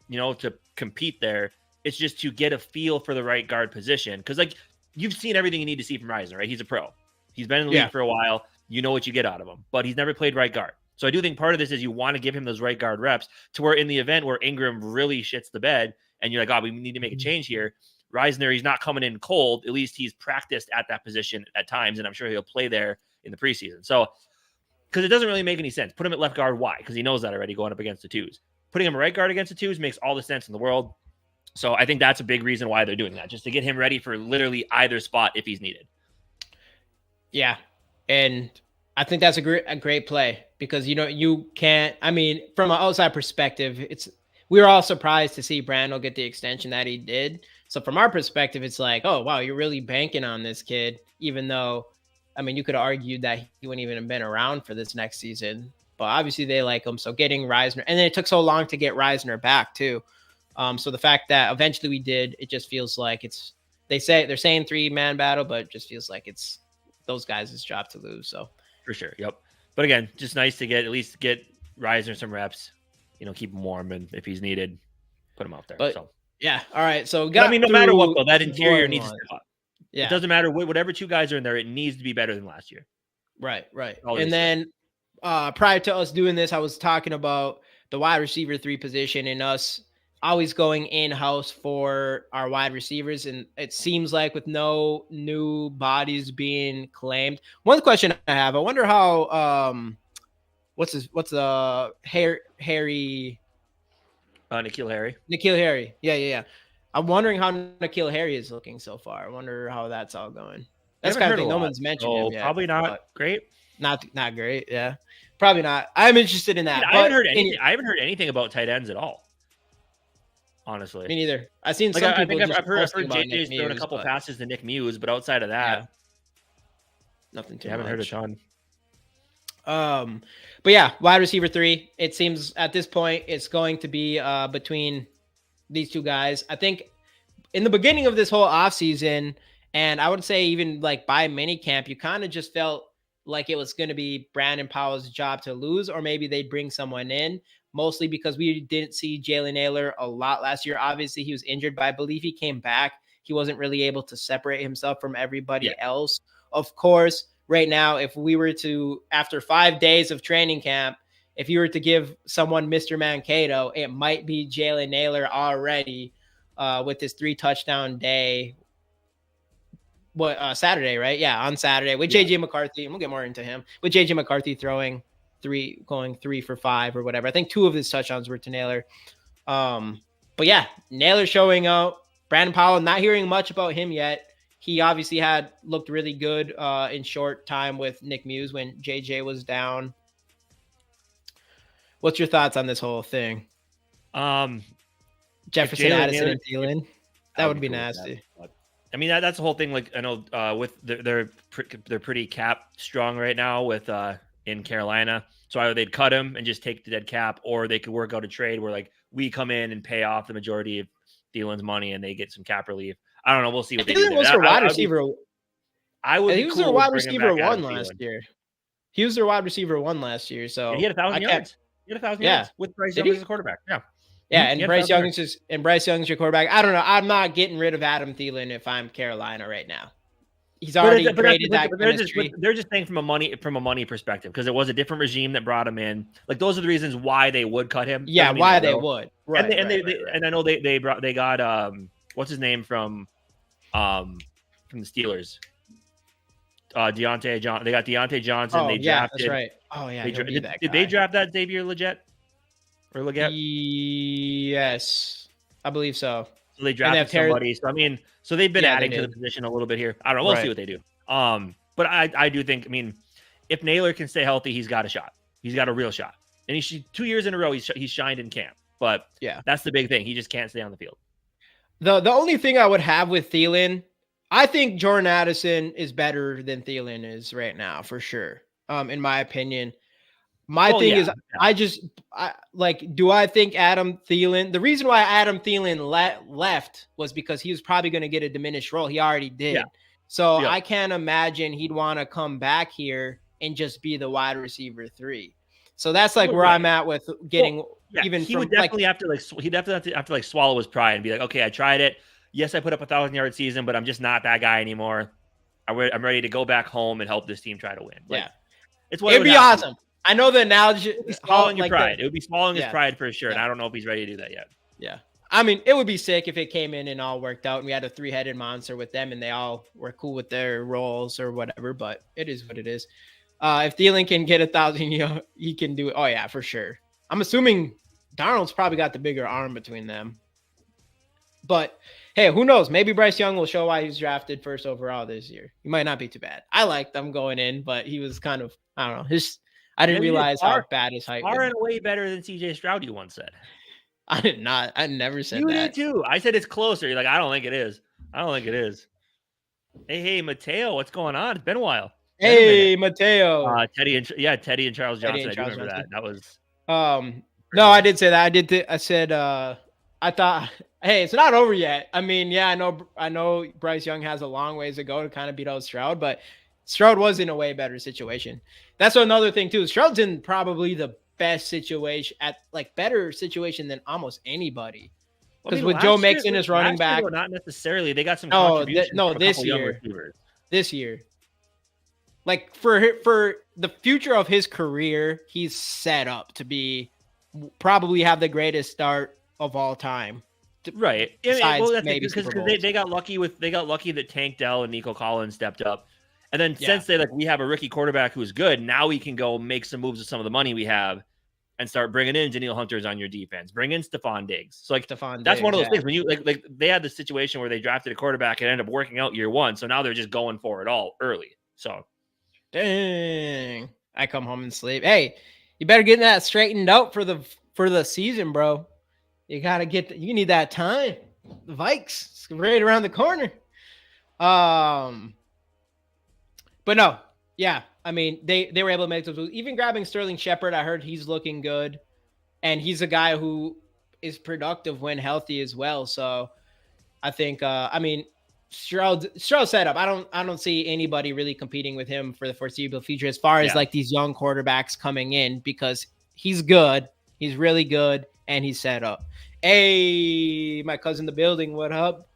to compete there. It's just to get a feel for the right guard position. Because like you've seen everything you need to see from Reisner, right? He's a pro. He's been in the league for a while. You know what you get out of him, but he's never played right guard. So I do think part of this is you want to give him those right guard reps to where in the event where Ingram really shits the bed and you're like, oh, we need to make a change here. Reisner, he's not coming in cold. At least he's practiced at that position at times, and I'm sure he'll play there in the preseason. So, because it doesn't really make any sense. Put him at left guard. Why? Because he knows that already going up against the twos. Putting him right guard against the twos makes all the sense in the world. So I think that's a big reason why they're doing that, just to get him ready for literally either spot if he's needed. Yeah. And I think that's a great play, because, you can't, I mean, from an outside perspective, we were all surprised to see Brandel get the extension that he did. So from our perspective, it's like, oh, wow, you're really banking on this kid, even though, I mean, you could argue that he wouldn't even have been around for this next season, but obviously they like him. So getting Reisner, and then it took so long to get Reisner back too. So the fact that eventually we did, it just feels like they're saying 3-man battle, but it just feels like it's those guys' job to lose. So. For sure. Yep. But again, just nice to at least get Reisner some reps. keep him warm, and if he's needed, put him out there. But So yeah, all right. So I mean, no matter what, though, that interior boring needs to ones. step up. Yeah. It doesn't matter whatever two guys are in there. It needs to be better than last year. Right. All And then prior to us doing this, I was talking about the wide receiver 3 position and us always going in-house for our wide receivers. And it seems like with no new bodies being claimed. One question I have, I wonder how what's the Harry N'Keal Harry. N'Keal Harry. Yeah. I'm wondering how N'Keal Harry is looking so far. I wonder how that's all going. That's kind of thing no one's mentioned him yet. Probably not great. Not great. Yeah, probably not. I'm interested in that. I haven't heard anything. I haven't heard anything about tight ends at all. Honestly, me neither. I've seen some people. I've heard JJ's thrown a couple passes to Nick Muse, but outside of that, nothing too much. I haven't heard a ton. But yeah, wide receiver 3. It seems at this point it's going to be between these two guys. I think in the beginning of this whole offseason, and I would say even like by minicamp, you kind of just felt like it was going to be Brandon Powell's job to lose, or maybe they'd bring someone in, mostly because we didn't see Jalen Nailor a lot last year. Obviously, he was injured, but I believe he came back. He wasn't really able to separate himself from everybody else. Of course, right now, if we were to, after 5 days of training camp, if you were to give someone Mr. Mankato, it might be Jalen Nailor already with his 3 touchdown day. Saturday, right? Yeah, on Saturday with JJ McCarthy, and we'll get more into him. With JJ McCarthy going 3 for 5 or whatever. I think 2 of his touchdowns were to Nailor. But yeah, Nailor showing out. Brandon Powell, not hearing much about him yet. He obviously looked really good in short time with Nick Muse when JJ was down. What's your thoughts on this whole thing? Jefferson, Addison, and Thielen. That would be nasty. I mean, that's the whole thing. Like, I know with they're pretty cap strong right now with in Carolina. So either they'd cut him and just take the dead cap, or they could work out a trade where like we come in and pay off the majority of Thielen's money and they get some cap relief. I don't know. We'll see what they do. Thielen was their wide receiver. He was their wide receiver 1 last year. He was their wide receiver 1 last year. So he had 1,000 yards. He had 1,000 yards with Bryce Young as a quarterback. Yeah. Yeah, and Bryce Young's your quarterback. I don't know. I'm not getting rid of Adam Thielen if I'm Carolina right now. He's already created that chemistry. They're just saying from a money perspective, because it was a different regime that brought him in. Like, those are the reasons why they would cut him. Yeah, why they would. Right. And I know they got what's his name from the Steelers. Deontay Johnson. They got Deontay Johnson. They drafted. That's right. Oh yeah. Did they draft that Xavier Leggett? Or Leggett? Yes, I believe so. So they drafted somebody. So I mean, so they've been adding to the position a little bit here. I don't know. We'll see what they do. But I do think, I mean, if Nailor can stay healthy, he's got a shot. He's got a real shot. And he's 2 years in a row, he's shined in camp. But yeah, that's the big thing. He just can't stay on the field. The only thing I would have with Thielen, I think Jordan Addison is better than Thielen is right now, for sure. In my opinion. My thing is, do I think Adam Thielen, the reason why Adam Thielen left was because he was probably going to get a diminished role. He already did. Yeah. So I can't imagine he'd want to come back here and just be the wide receiver 3. So that's like where I'm at with getting even he would definitely have to swallow his pride and be like, okay, I tried it. Yes, I put up 1,000-yard season, but I'm just not that guy anymore. I'm ready to go back home and help this team try to win. Like, it'd be awesome. I know the analogy. It would be swallowing your pride. It would be swallowing his pride for sure. And I don't know if he's ready to do that yet. Yeah. I mean, it would be sick if it came in and all worked out and we had a 3-headed monster with them and they all were cool with their roles or whatever, but it is what it is. If Thielen can get 1,000, he can do it. Oh yeah, for sure. I'm assuming Darnold's probably got the bigger arm between them, but hey, who knows? Maybe Bryce Young will show why he's drafted first overall this year. He might not be too bad. I liked him going in, but he was kind of, I don't know. I didn't realize how bad his height was. Far and away better than CJ Stroud, you once said. I did not. I never said that. You did too. I said it's closer. You're like, I don't think it is. Hey, Mateo, what's going on? It's been a while. Hey, Mateo. Teddy and Charles Johnson. I do remember that. That was. No, I did say that. I said. I thought, hey, it's not over yet. I mean, yeah, I know Bryce Young has a long ways to go to kind of beat out Stroud, but Stroud was in a way better situation. That's another thing too. Stroud's in probably the best situation better situation than almost anybody. Because with last Joe year- Mixon as running last year, back, though, not necessarily. They got some No, contributions no, from a this couple young year. receivers. this year, like for the future of his career, he's set up to be probably have the greatest start of all time. Right. Besides Well, that's maybe because Super Bowls. they got lucky that Tank Dell and Nico Collins stepped up. And then Yeah. since we have a rookie quarterback who's good, now we can go make some moves with some of the money we have and start bringing in Daniil Hunters on your defense. Bring in Stephon Diggs. So that's one of those things when you like they had the situation where they drafted a quarterback and ended up working out year one. So now they're just going for it all early. So dang, I come home and sleep. Hey, you better get that straightened out for the season, bro. You need that time. The Vikes, it's right around the corner. But no, yeah. I mean, they were able to make those moves. Even grabbing Sterling Shepard, I heard he's looking good. And he's a guy who is productive when healthy as well. So I think Stroud setup. I don't see anybody really competing with him for the foreseeable future as far as like these young quarterbacks coming in, because he's good. He's really good and he's set up. Hey, my cousin in the building. What up?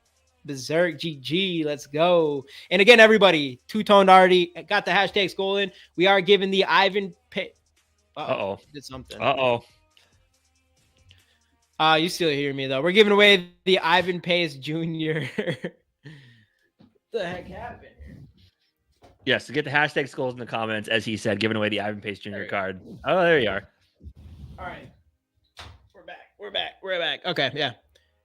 Berserk GG, let's go. And again, everybody, two-toned already got the hashtag Skol in. We are giving the Ivan Pay. Did something. You still hear me though. We're giving away the Ivan Pace Jr. The heck happened? Yes, to get the hashtag Skols in the comments, as he said, giving away the Ivan Pace Jr. card. Oh, there you are. All right. We're back. Okay, yeah.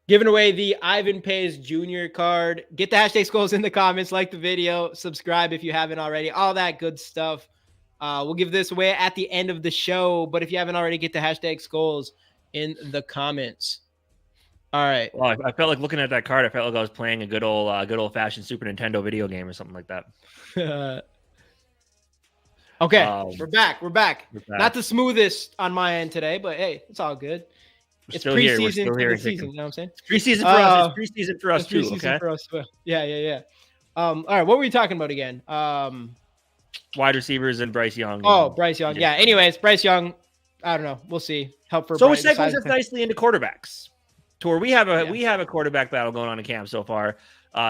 Giving away the Ivan Pace Jr. card. Get the hashtag Skols in the comments, like the video, subscribe if you haven't already, all that good stuff. We'll give this away at the end of the show, but if you haven't already, get the hashtag Skols in the comments. All right. Well, I felt like looking at that card. I felt like I was playing a good old fashioned Super Nintendo video game or something like that. Okay, we're back. Not the smoothest on my end today, but hey, it's all good. It's preseason for the season. You know what I'm saying? It's preseason for us. It's preseason for us too. Okay. For us. Yeah. All right. What were we talking about again? Wide receivers and Bryce Young. Bryce Young. Yeah. Anyways, Bryce Young. I don't know. We'll see. Help for. So it segues us nicely into quarterbacks. To where we have a quarterback battle going on in camp so far.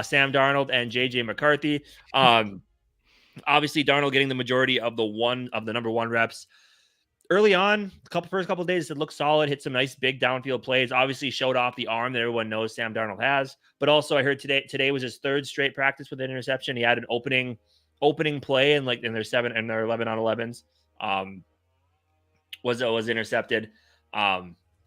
Sam Darnold and JJ McCarthy. Obviously, Darnold getting the majority of the number one reps. Early on, first couple of days, it looked solid, hit some nice big downfield plays. Obviously, showed off the arm that everyone knows Sam Darnold has. But also, I heard today was his third straight practice with an interception. He had an opening play in their 11 on 11s. Was intercepted.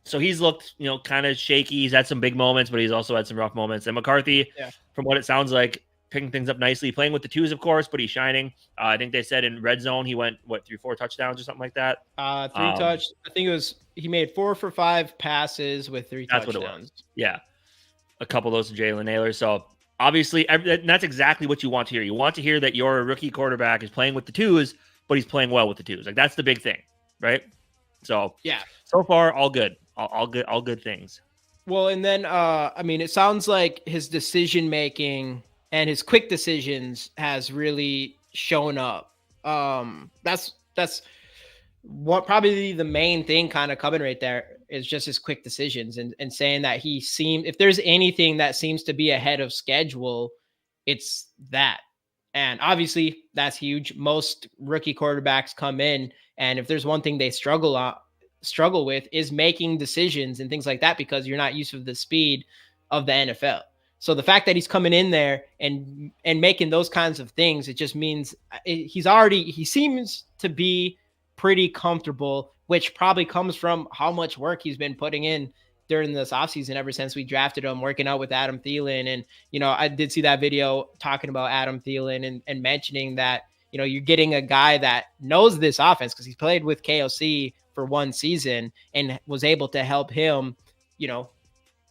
So he's looked, kind of shaky. He's had some big moments, but he's also had some rough moments. And McCarthy, from what it sounds like, picking things up nicely, playing with the twos, of course, but he's shining. I think they said in red zone he went through 4 touchdowns or something like that. 3 touch. I think he made 4 for 5 passes with 3 touchdowns. That's what it was. Yeah, a couple of those to Jalen Nailor. So obviously, that's exactly what you want to hear. You want to hear that your rookie quarterback is playing with the twos, but he's playing well with the twos. Like that's the big thing, right? So so far all good, all good things. Well, and then it sounds like his decision making and his quick decisions has really shown up. That's what probably the main thing kind of coming right there is just his quick decisions and saying that if there's anything that seems to be ahead of schedule, it's that. And obviously that's huge. Most rookie quarterbacks come in, and if there's one thing they struggle with is making decisions and things like that, because you're not used to the speed of the NFL. So the fact that he's coming in there and making those kinds of things, it just means he seems to be pretty comfortable, which probably comes from how much work he's been putting in during this offseason ever since we drafted him, working out with Adam Thielen. And, I did see that video talking about Adam Thielen and mentioning that, you're getting a guy that knows this offense because he's played with KOC for 1 season and was able to help him,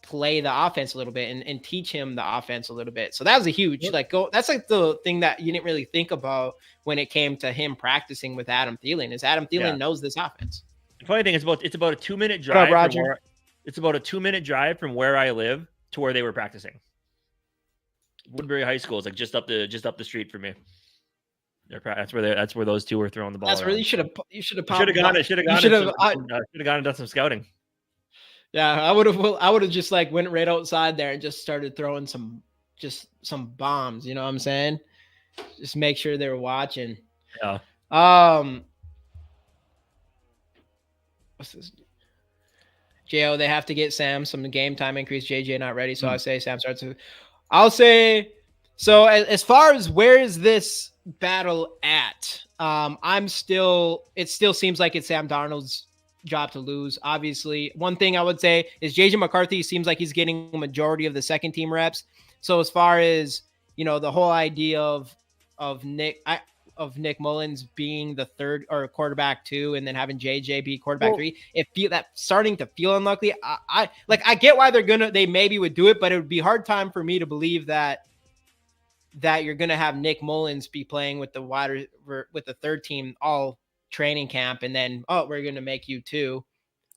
play the offense a little bit and teach him the offense a little bit. So that was a huge, that's like the thing that you didn't really think about when it came to him practicing with Adam Thielen is Adam Thielen knows this offense. The funny thing is it's about a 2-minute drive. Roger? It's about a 2-minute drive from where I live to where they were practicing. Woodbury High School is like just up the street for me. That's where those two were throwing the ball. That's around. You should have gone and done some scouting. Yeah, I would have just like went right outside there and just started throwing some bombs. You know what I'm saying? Just make sure they were watching. Yeah. What's this? Jo, they have to get Sam some game time increase. JJ not ready, so I say Sam starts. I'll say so. As far as where is this battle at? It still seems like it's Sam Darnold's job to lose. Obviously, one thing I would say is JJ McCarthy seems like he's getting a majority of the second team reps. So as far as the whole idea of Nick Mullins being the third or quarterback 2 and then having JJ be quarterback 3, that's starting to feel unlikely. I get why they maybe would do it, but it would be a hard time for me to believe that you're going to have Nick Mullins be playing with the third team all training camp and then, we're going to make you 2.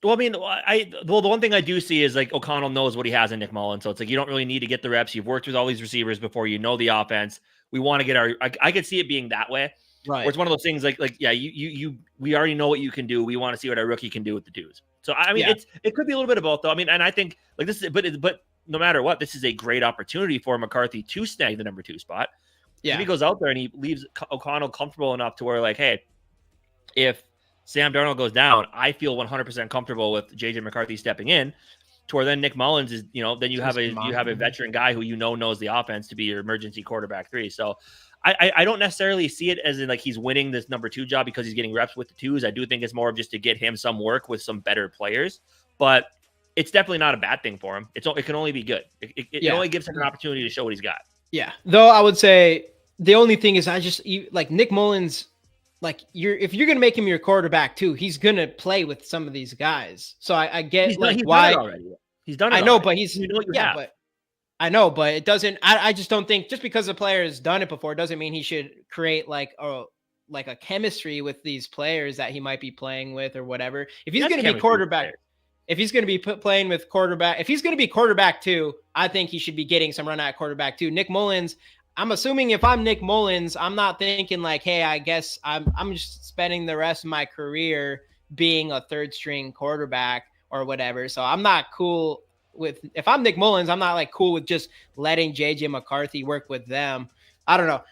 Well, I mean, the one thing I do see is like O'Connell knows what he has in Nick Mullins. So it's like, you don't really need to get the reps. You've worked with all these receivers before, you know the offense. We want to get I could see it being that way. Right. Where it's one of those things we already know what you can do. We want to see what our rookie can do with the 2s. So I mean, it could be a little bit of both though. I mean, and I think like this is, but no matter what, this is a great opportunity for McCarthy to snag the number 2 spot. Yeah. If he goes out there and he leaves O'Connell comfortable enough to where like, hey, if Sam Darnold goes down, I feel 100% comfortable with JJ McCarthy stepping in. To where then Nick Mullins is, then you have a veteran guy who knows the offense to be your emergency quarterback 3. So I don't necessarily see it as in like he's winning this number 2 job because he's getting reps with the 2s. I do think it's more of just to get him some work with some better players, but it's definitely not a bad thing for him. It can only be good. It only gives him an opportunity to show what he's got. Yeah. Though I would say the only thing is like Nick Mullins, like if you're going to make him your quarterback 2, he's going to play with some of these guys. So I get why he's done it. I know, already. But but I know, but it doesn't. I just don't think just because a player has done it before doesn't mean he should create like a chemistry with these players that he might be playing with or whatever. If he's going to be quarterback, if he's going to be playing with quarterback, if he's going to be quarterback 2, I think he should be getting some run at quarterback 2. Nick Mullins. I'm assuming if I'm Nick Mullins, I'm not thinking like, hey, I guess I'm just spending the rest of my career being a third string quarterback or whatever. So I'm not cool with, if I'm Nick Mullins, I'm not like cool with just letting JJ McCarthy work with them. I don't know.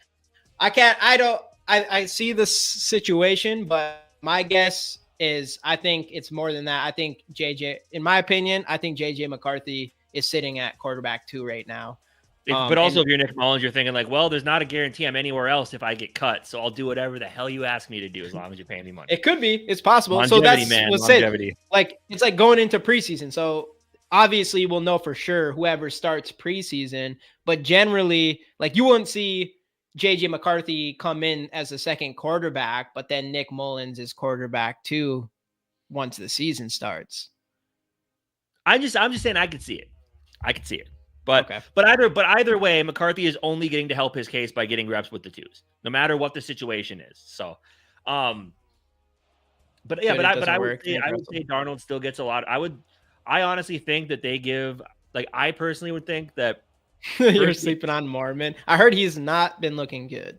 I see this situation, but my guess is I think it's more than that. I think in my opinion, I think JJ McCarthy is sitting at quarterback 2 right now. But also, if you're Nick Mullins, you're thinking like, well, there's not a guarantee I'm anywhere else if I get cut, so I'll do whatever the hell you ask me to do as long as you pay me money. It could be. It's possible. Longevity, so that's man. what's Longevity. Like it's like going into preseason. So obviously, we'll know for sure whoever starts preseason. But generally, like you wouldn't see JJ McCarthy come in as a second quarterback, but then Nick Mullins is quarterback 2 once the season starts. I'm just saying I could see it. But okay. but either way, McCarthy is only getting to help his case by getting reps with the 2s, no matter what the situation is. So, I would say Darnold still gets a lot. I honestly think that they give, like, I personally would think that you're sleeping on Mormon. I heard he's not been looking good.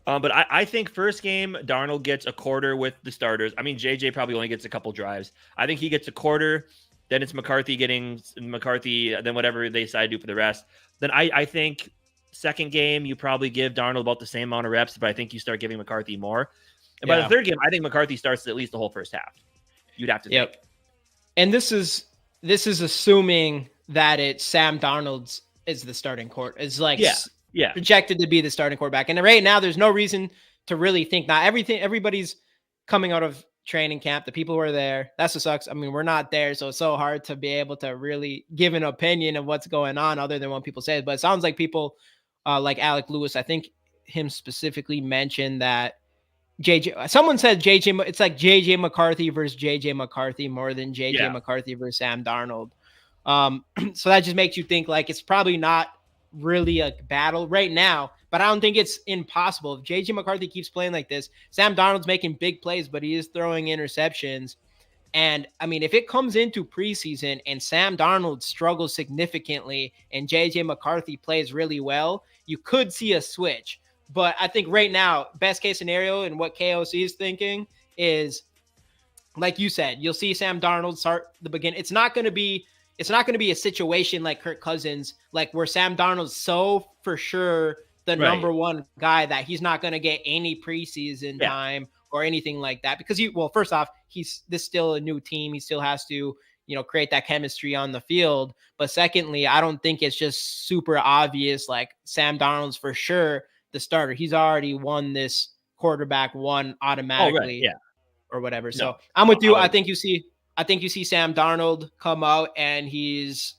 But I think first game, Darnold gets a quarter with the starters. I mean, JJ probably only gets a couple drives. I think he gets a quarter. Then it's McCarthy, then whatever they decide to do for the rest. Then I think second game, you probably give Darnold about the same amount of reps, but I think you start giving McCarthy more. And by the third game, I think McCarthy starts at least the whole first half. You'd have to think. And this is assuming that it's Sam Darnold is the starting quarterback. It's like projected to be the starting quarterback. And right now, there's no reason to really think not everybody's coming out of training camp. The people who are there, that's what sucks. I mean, we're not there, so it's so hard to be able to really give an opinion of what's going on other than what people say. But it sounds like people like Alec Lewis, I think him specifically mentioned that someone said it's like JJ McCarthy versus JJ McCarthy more than JJ McCarthy versus Sam Darnold. So that just makes you think like it's probably not really a battle right now, but I don't think it's impossible. If JJ McCarthy keeps playing like this, Sam Darnold's making big plays, but he is throwing interceptions. And I mean, if it comes into preseason and Sam Darnold struggles significantly and JJ McCarthy plays really well, you could see a switch. But I think right now, best case scenario and what KOC is thinking is, like you said, you'll see Sam Darnold start the beginning. It's not going to be a situation like Kirk Cousins, like where Sam Darnold's so for sure the number one guy that he's not going to get any preseason time or anything like that. Because first off, this still a new team. He still has to, create that chemistry on the field. But secondly, I don't think it's just super obvious. Like Sam Darnold's for sure the starter. He's already won this quarterback one automatically. Or whatever. So I'm with you. I think you see Sam Darnold come out and he's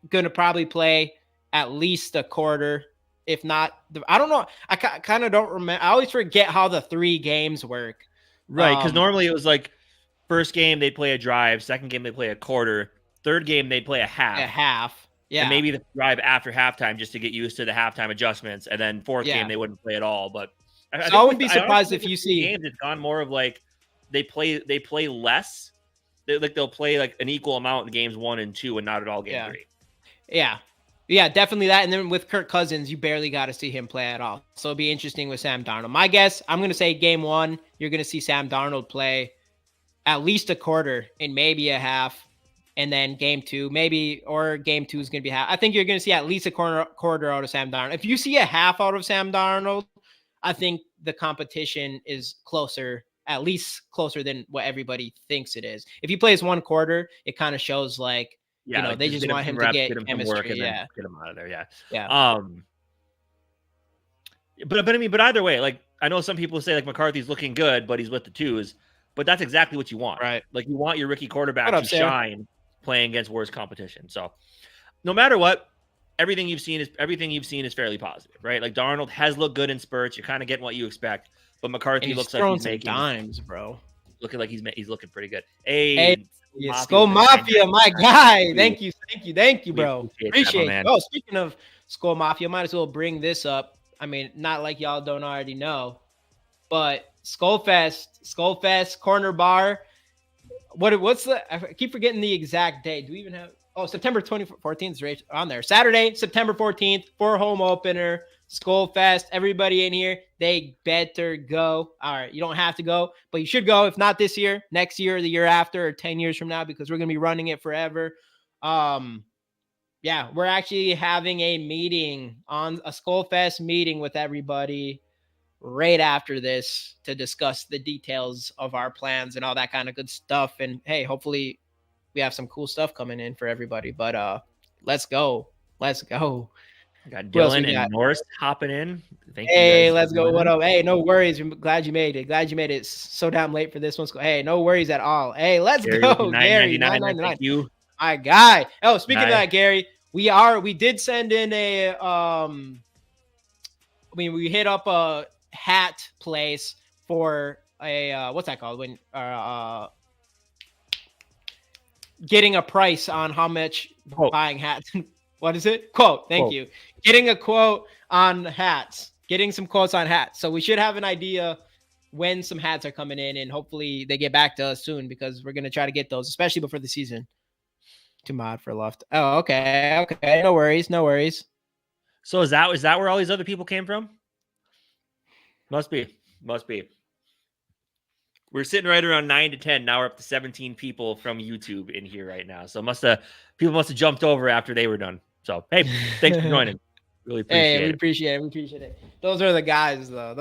going to probably play at least a quarter. If not, I don't know. I kind of don't remember. I always forget how the 3 games work. Right. Because normally it was like first game they'd play a drive. Second game they play a quarter. Third game they'd play a half. A half. Yeah. And maybe the drive after halftime just to get used to the halftime adjustmance. And then fourth game they wouldn't play at all. But I wouldn't be surprised if you see games. It's gone more of like, they play less. They'll play like an equal amount in games 1 and 2 and not at all game 3. Yeah, definitely that. And then with Kirk Cousins, you barely got to see him play at all. So it'll be interesting with Sam Darnold. My guess, I'm going to say game 1, you're going to see Sam Darnold play at least a quarter and maybe a half. And then game 2, or game 2 is going to be half. I think you're going to see at least a quarter out of Sam Darnold. If you see a half out of Sam Darnold, I think the competition is at least closer than what everybody thinks it is. If he plays 1 quarter, it kind of shows like, they just want him to get chemistry. And get him out of there. Yeah. But either way, like I know some people say like McCarthy's looking good, but he's with the 2s. But that's exactly what you want, right? Like you want your rookie quarterback to shine playing against worse competition. So no matter what, everything you've seen is fairly positive, right? Like Darnold has looked good in spurts. You're kind of getting what you expect. But McCarthy looks like he's making dimes, bro. Looking like he's looking pretty good. Hey, Skol Mafia, my guy. Thank you, bro. Appreciate it. Oh, speaking of Skol Mafia, might as well bring this up. I mean, not like y'all don't already know, but Skol Fest, Corner Bar. What's I keep forgetting the exact date. Do we even have? Oh, September 14th is right on there. Saturday, September 14th for home opener. Skol Fest. Everybody in here, they better go. All right, you don't have to go, but you should go. If not this year, next year, the year after, or 10 years from now, because we're gonna be running it forever. We're actually having a meeting on a Skol Fest meeting with everybody right after this to discuss the details of our plans and all that kind of good stuff. And hey, hopefully we have some cool stuff coming in for everybody. But let's go. I got Dylan and Norris hopping in. Thank you. Hey, let's go. What up? Hey, no worries. I'm glad you made it. It's so damn late for this one. Hey, no worries at all. Hey, let's go, Gary. 999. Thank you. My guy. Oh, speaking of that, Gary, we did send in we hit up a hat place for a what's that called? When getting a price on how much buying hats. What is it? Quote. Thank you. Getting a quote on hats. Getting some quotes on hats. So we should have an idea when some hats are coming in, and hopefully they get back to us soon because we're going to try to get those, especially before the season. Too mod for left. Oh, okay. No worries. So is that where all these other people came from? Must be. We're sitting right around 9 to 10. Now we're up to 17 people from YouTube in here right now. So people must have jumped over after they were done. So, hey, thanks for joining. Really appreciate it. We appreciate it. Those are the guys, though.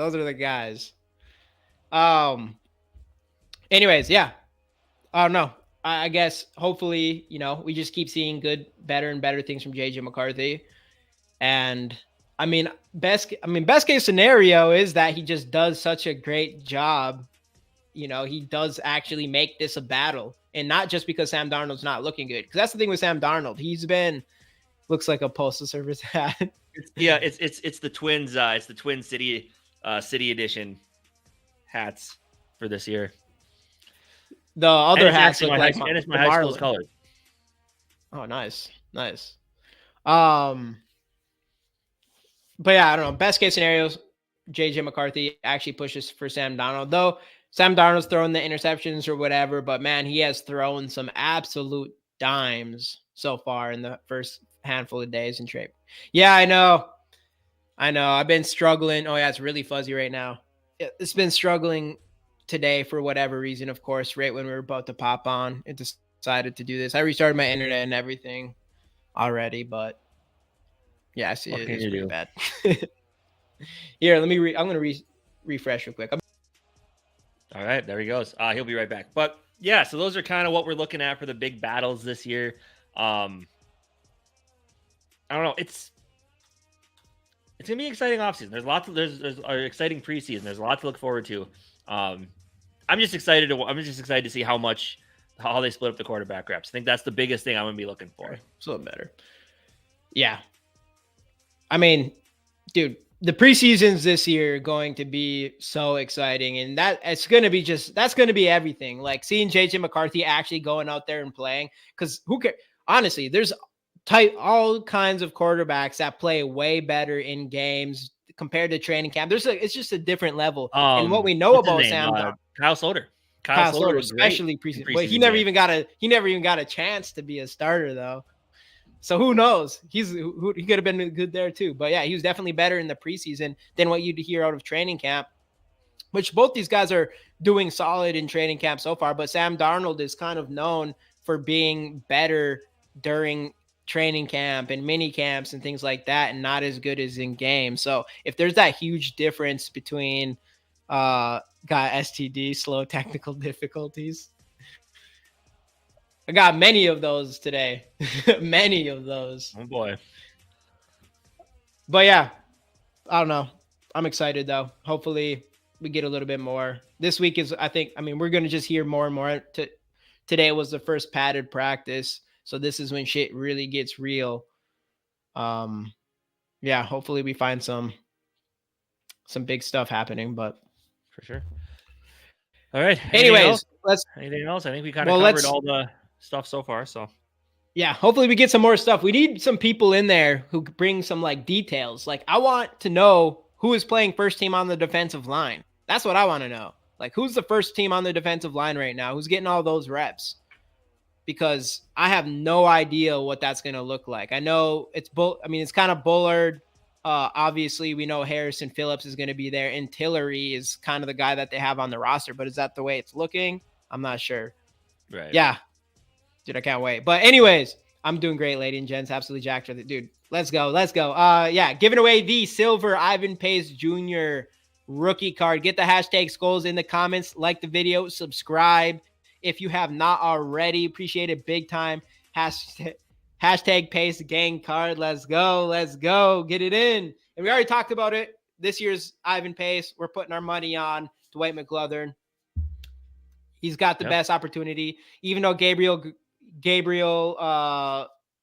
Anyways, yeah. I don't know. I guess hopefully, we just keep seeing better and better things from JJ McCarthy. And best case scenario is that he just does such a great job. He does actually make this a battle, and not just because Sam Darnold's not looking good. Because that's the thing with Sam Darnold. Looks like a postal service hat. It's the Twins. It's the Twin City edition hats for this year. The other hats look like and it's my high school's colors. Oh, nice. But yeah, I don't know. Best case scenarios, JJ McCarthy actually pushes for Sam Darnold. Though Sam Darnold's throwing the interceptions or whatever, but man, he has thrown some absolute dimes so far in the first handful of days in trade. Yeah, I know. I know. I've been struggling. Oh, yeah, it's really fuzzy right now. It's been struggling today for whatever reason, of course, right when we were about to pop on. It decided to do this. I restarted my internet and everything already, but yeah, I see What it can is you pretty do? bad. Here, let me I'm going to refresh real quick. All right, there he goes. He'll be right back. But yeah, so those are kind of what we're looking at for the big battles this year. I don't know. It's gonna be an exciting offseason. There's lots of there's an exciting preseason. There's a lot to look forward to. I'm just excited to see how they split up the quarterback reps. I think that's the biggest thing I'm gonna be looking for. It's a little better. Yeah. I mean, dude, the preseasons this year are going to be so exciting, and that's going to be everything. Like seeing JJ McCarthy actually going out there and playing, because who cares? Honestly, there's all kinds of quarterbacks that play way better in games compared to training camp. It's just a different level. And what we know What's his about name? Kyle Sloter. Kyle Sloter, looked great especially in but he preseason never games. even got a chance to be a starter though. So who knows? He could have been good there too. But yeah, he was definitely better in the preseason than what you'd hear out of training camp, which both these guys are doing solid in training camp so far. But Sam Darnold is kind of known for being better during training camp and mini camps and things like that, and not as good as in game. So if there's that huge difference between got STD, slow technical difficulties, I got many of those today. Many of those. Oh boy. But yeah, I don't know. I'm excited though. Hopefully we get a little bit more. This week is, we're going to just hear more and more. Today was the first padded practice. So this is when shit really gets real. Yeah, hopefully we find some big stuff happening, but For sure. All right. Anyways, anything else? I think we kind of covered all the stuff so far. So yeah, hopefully we get some more stuff. We need some people in there who bring some like details. Like I want to know who is playing first team on the defensive line. That's what I want to know. Like who's the first team on the defensive line right now? Who's getting all those reps? Because I have no idea what that's going to look like. I know it's kind of Bullard. Obviously, we know Harrison Phillips is going to be there, and Tillery is kind of the guy that they have on the roster. But is that the way it's looking? I'm not sure. Right. Yeah. Dude, I can't wait. But anyways, I'm doing great, ladies and gents. Absolutely jacked for it. Dude, let's go. Yeah, giving away the silver Ivan Pace Jr. rookie card. Get the hashtag Skols in the comments. Like the video. Subscribe if you have not already. Appreciate it big time. Hashtag Pace Gang card. Let's go. Let's go. Get it in. And we already talked about it. This year's Ivan Pace. We're putting our money on Dwight McGlothern. He's got the best opportunity, even though Gabriel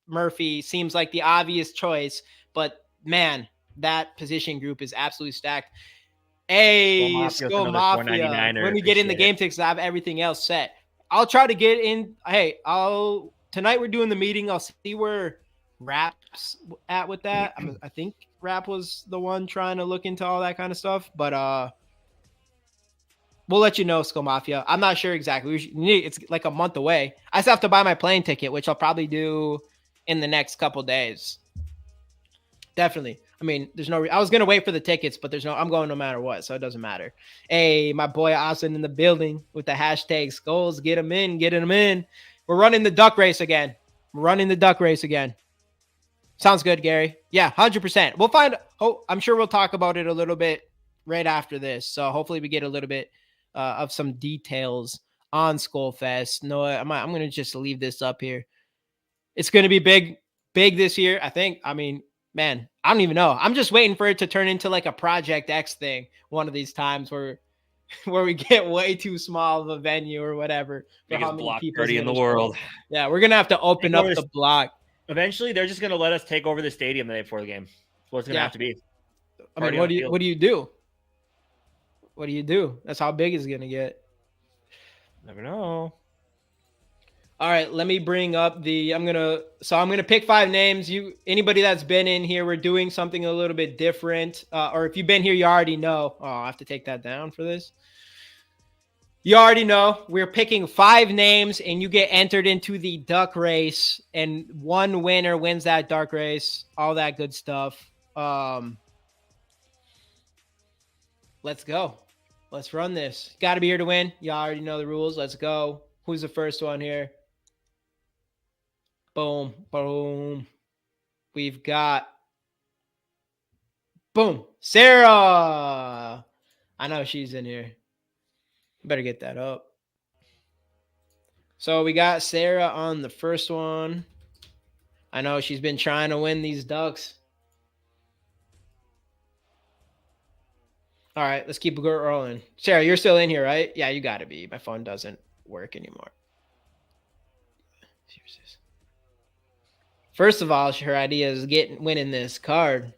Murphy seems like the obvious choice, but man, that position group is absolutely stacked. Hey, Skol Mafia. When we get in the game ticks, I have everything else set. I'll try to get in. Hey, tonight we're doing the meeting. I'll see where Rap's at with that. I think Rap was the one trying to look into all that kind of stuff, but we'll let you know, Skol Mafia. I'm not sure exactly. It's like a month away. I still have to buy my plane ticket, which I'll probably do in the next couple days. Definitely. I mean, I was going to wait for the tickets, but I'm going no matter what, so it doesn't matter. Hey, my boy Austin in the building with the hashtag Skols. Get him in. We're running the duck race again. Sounds good, Gary. Yeah, 100%. We'll find. I'm sure we'll talk about it a little bit right after this. So hopefully we get a little bit of some details on Skol Fest. No, I'm going to just leave this up here. It's going to be big this year, I think. I mean, man, I don't even know. I'm just waiting for it to turn into like a Project X thing one of these times where we get way too small of a venue or whatever. Biggest block party in the world. Yeah, we're going to have to open up the block. Eventually, they're just going to let us take over the stadium the day before the game. That's what it's going to have to be. I mean, what do you do? What do you do? That's how big it's going to get. Never know. All right, let me bring up I'm going to pick 5 names. Anybody that's been in here, we're doing something a little bit different. Or if you've been here, you already know. Oh, I have to take that down for this. You already know. We're picking 5 names, and you get entered into the duck race, and one winner wins that duck race, all that good stuff. Let's go. Let's run this. Got to be here to win. You already know the rules. Let's go. Who's the first one here? Boom. Boom. We've got. Boom. Sarah. I know she's in here. Better get that up. So we got Sarah on the first one. I know she's been trying to win these ducks. All right, let's keep rolling. Sarah, you're still in here, right? Yeah, you got to be. My phone doesn't work anymore. First of all, her idea is winning this card.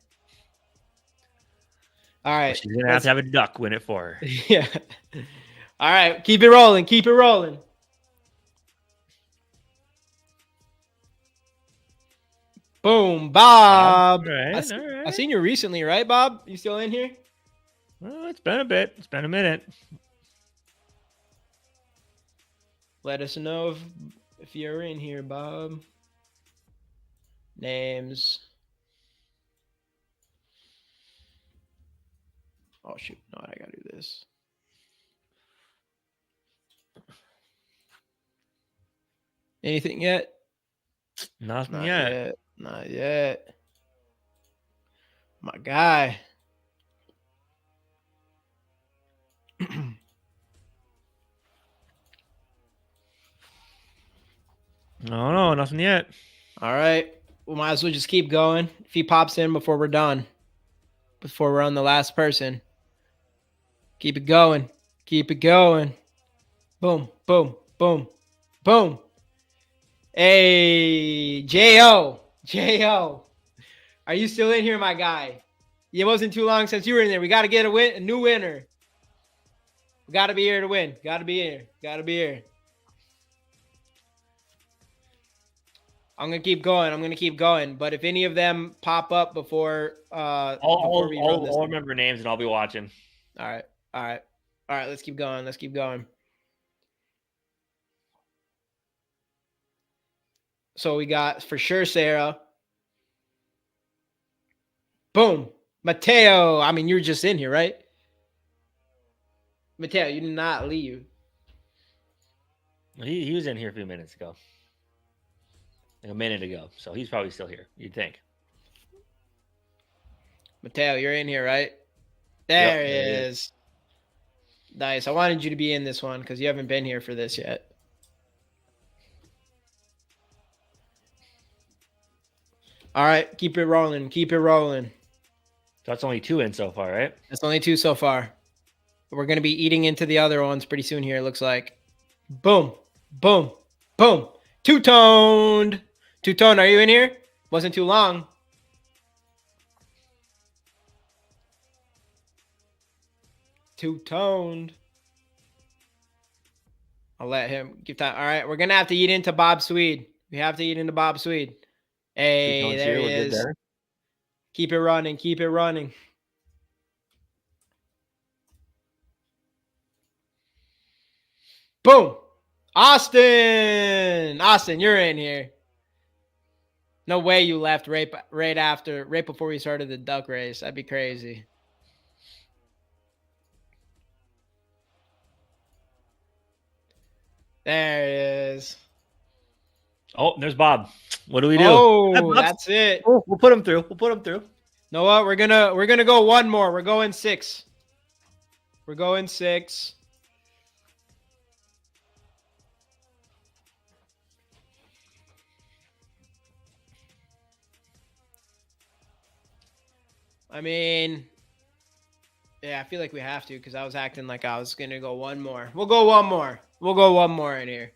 All right. Well, she's going to have a duck win it for her. Yeah. All right, keep it rolling. Keep it rolling. Boom, Bob. All right, all right. I seen you recently, right, Bob? You still in here? Well, it's been a bit. It's been a minute. Let us know if you're in here, Bob. Names. Oh, shoot. No, I got to do this. Anything yet? Nothing yet. Not yet. My guy. No, nothing yet. All right. We might as well just keep going. If he pops in before we're done, before we're on the last person. Keep it going. Keep it going. Boom, boom, boom, boom. Hey, J.O. J.O. Are you still in here, my guy? It wasn't too long since you were in there. We got to get a new winner. We got to be here to win. Got to be here. Got to be here. I'm going to keep going. But if any of them pop up before I'll remember names and I'll be watching. All right. Let's keep going. So we got for sure Sarah. Boom. Mateo. I mean, you were just in here, right? Mateo, you did not leave. He was in here a few minutes ago. Like a minute ago. So he's probably still here, you'd think. Mateo, you're in here, right? There he is. Nice. I wanted you to be in this one because you haven't been here for this yet. All right. Keep it rolling. So that's only 2 in so far, right? That's only 2 so far. We're going to be eating into the other ones pretty soon here, it looks like. Boom. Boom. Boom. Two-toned. Two-toned, are you in here? Wasn't too long. Two-toned. I'll let him give time. All right, we're going to have to eat into Bob Swede. We have to eat into Bob Swede. Hey, there he is. There. Keep it running. Boom. Austin, you're in here. No way you left right before we started the duck race. That'd be crazy. There it is. Oh, there's Bob. What do we do? Oh, that's it. Oh, we'll put him through. You know what? We're gonna go one more. We're going 6. I mean, yeah, I feel like we have to because I was acting like I was gonna go one more. We'll go one more in here.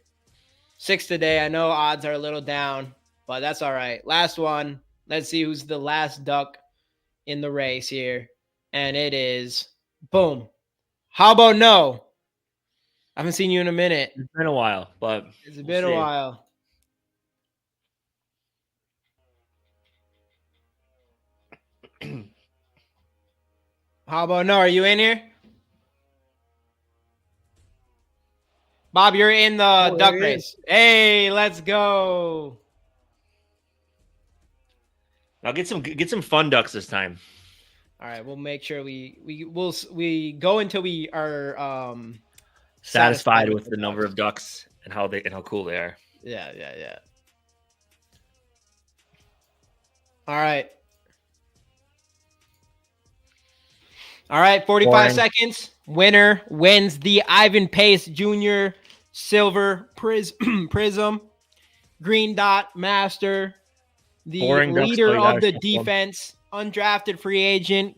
6 today. I know odds are a little down, but that's all right. Last one. Let's see who's the last duck in the race here. And it is, boom. How about no? I haven't seen you in a minute. It's been a while, but it's been a while. How about no? Are you in here? Bob, you're in the duck race. Hey, let's go. Now get some fun ducks this time. All right, we'll make sure we go until we are Satisfied with the the number Ducks. of ducks and how cool they are. Yeah. All right. 45 Boring. seconds. Winner wins the Ivan Pace Jr. Silver Prism Green Dot Master. The Boring ducks, leader you of gotta the shuffle 'em. defense, undrafted free agent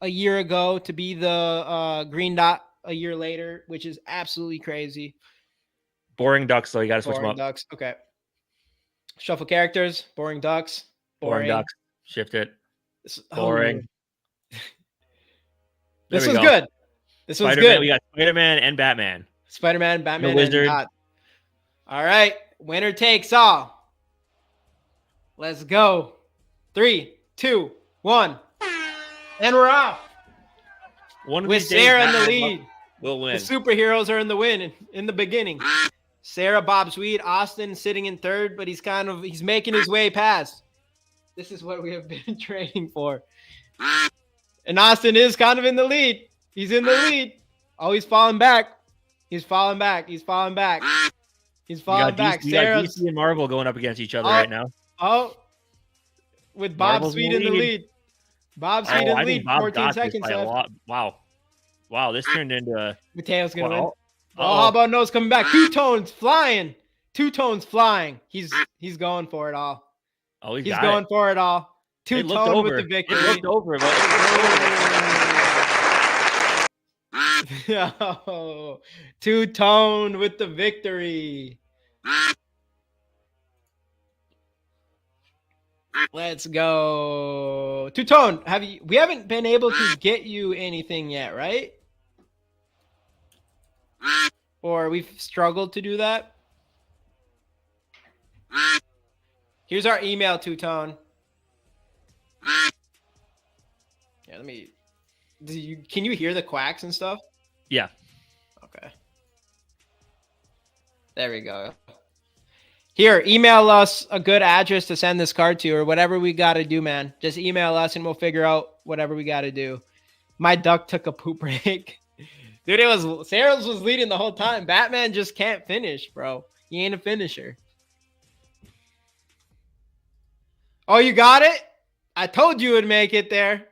a year ago to be the Green Dot a year later, which is absolutely crazy. Boring ducks, you gotta switch them Boring up. Ducks. Okay. Shuffle characters. Boring Ducks. Boring ducks. Shift it. Oh. Boring. This There we was go. good. This was Spider-Man, good. we got Spider-Man and Batman. Spider-Man, Batman, The Wizard. and Dot. All right. Winner takes all. Let's go. 3, 2, 1. And we're off. One of With these days, Sarah in the Batman lead. will win. The superheroes are in the win in the beginning. Sarah, Bob Sweet, Austin sitting in third, but he's making his way past. This is what we have been training for. And Austin is kind of in the lead. He's in the lead. Oh, he's falling back. He's falling back. You got DC and Marvel going up against each other right now. Oh, with Bob Marvel's Sweet in the lead. Bob Sweet in the lead. Bob 14 got this seconds by a left. lot. Wow, this turned into Mateo's going to win. Uh-oh. How about Nose coming back? Two tones flying. He's going for it all. Oh, he's going for it all. Two tone with the victory. It looked over, but oh, Two tone with the victory. Let's go. Two tone. We haven't been able to get you anything yet, right? Or we've struggled to do that. Here's our email, Two Tone. Yeah, can you hear the quacks and stuff? Yeah. Okay. There we go. Here, email us a good address to send this card to or whatever we got to do, man. Just email us and we'll figure out whatever we got to do. My duck took a poop break. Dude, Sarah's was leading the whole time. Batman just can't finish, bro. He ain't a finisher. Oh, you got it? I told you would make it there.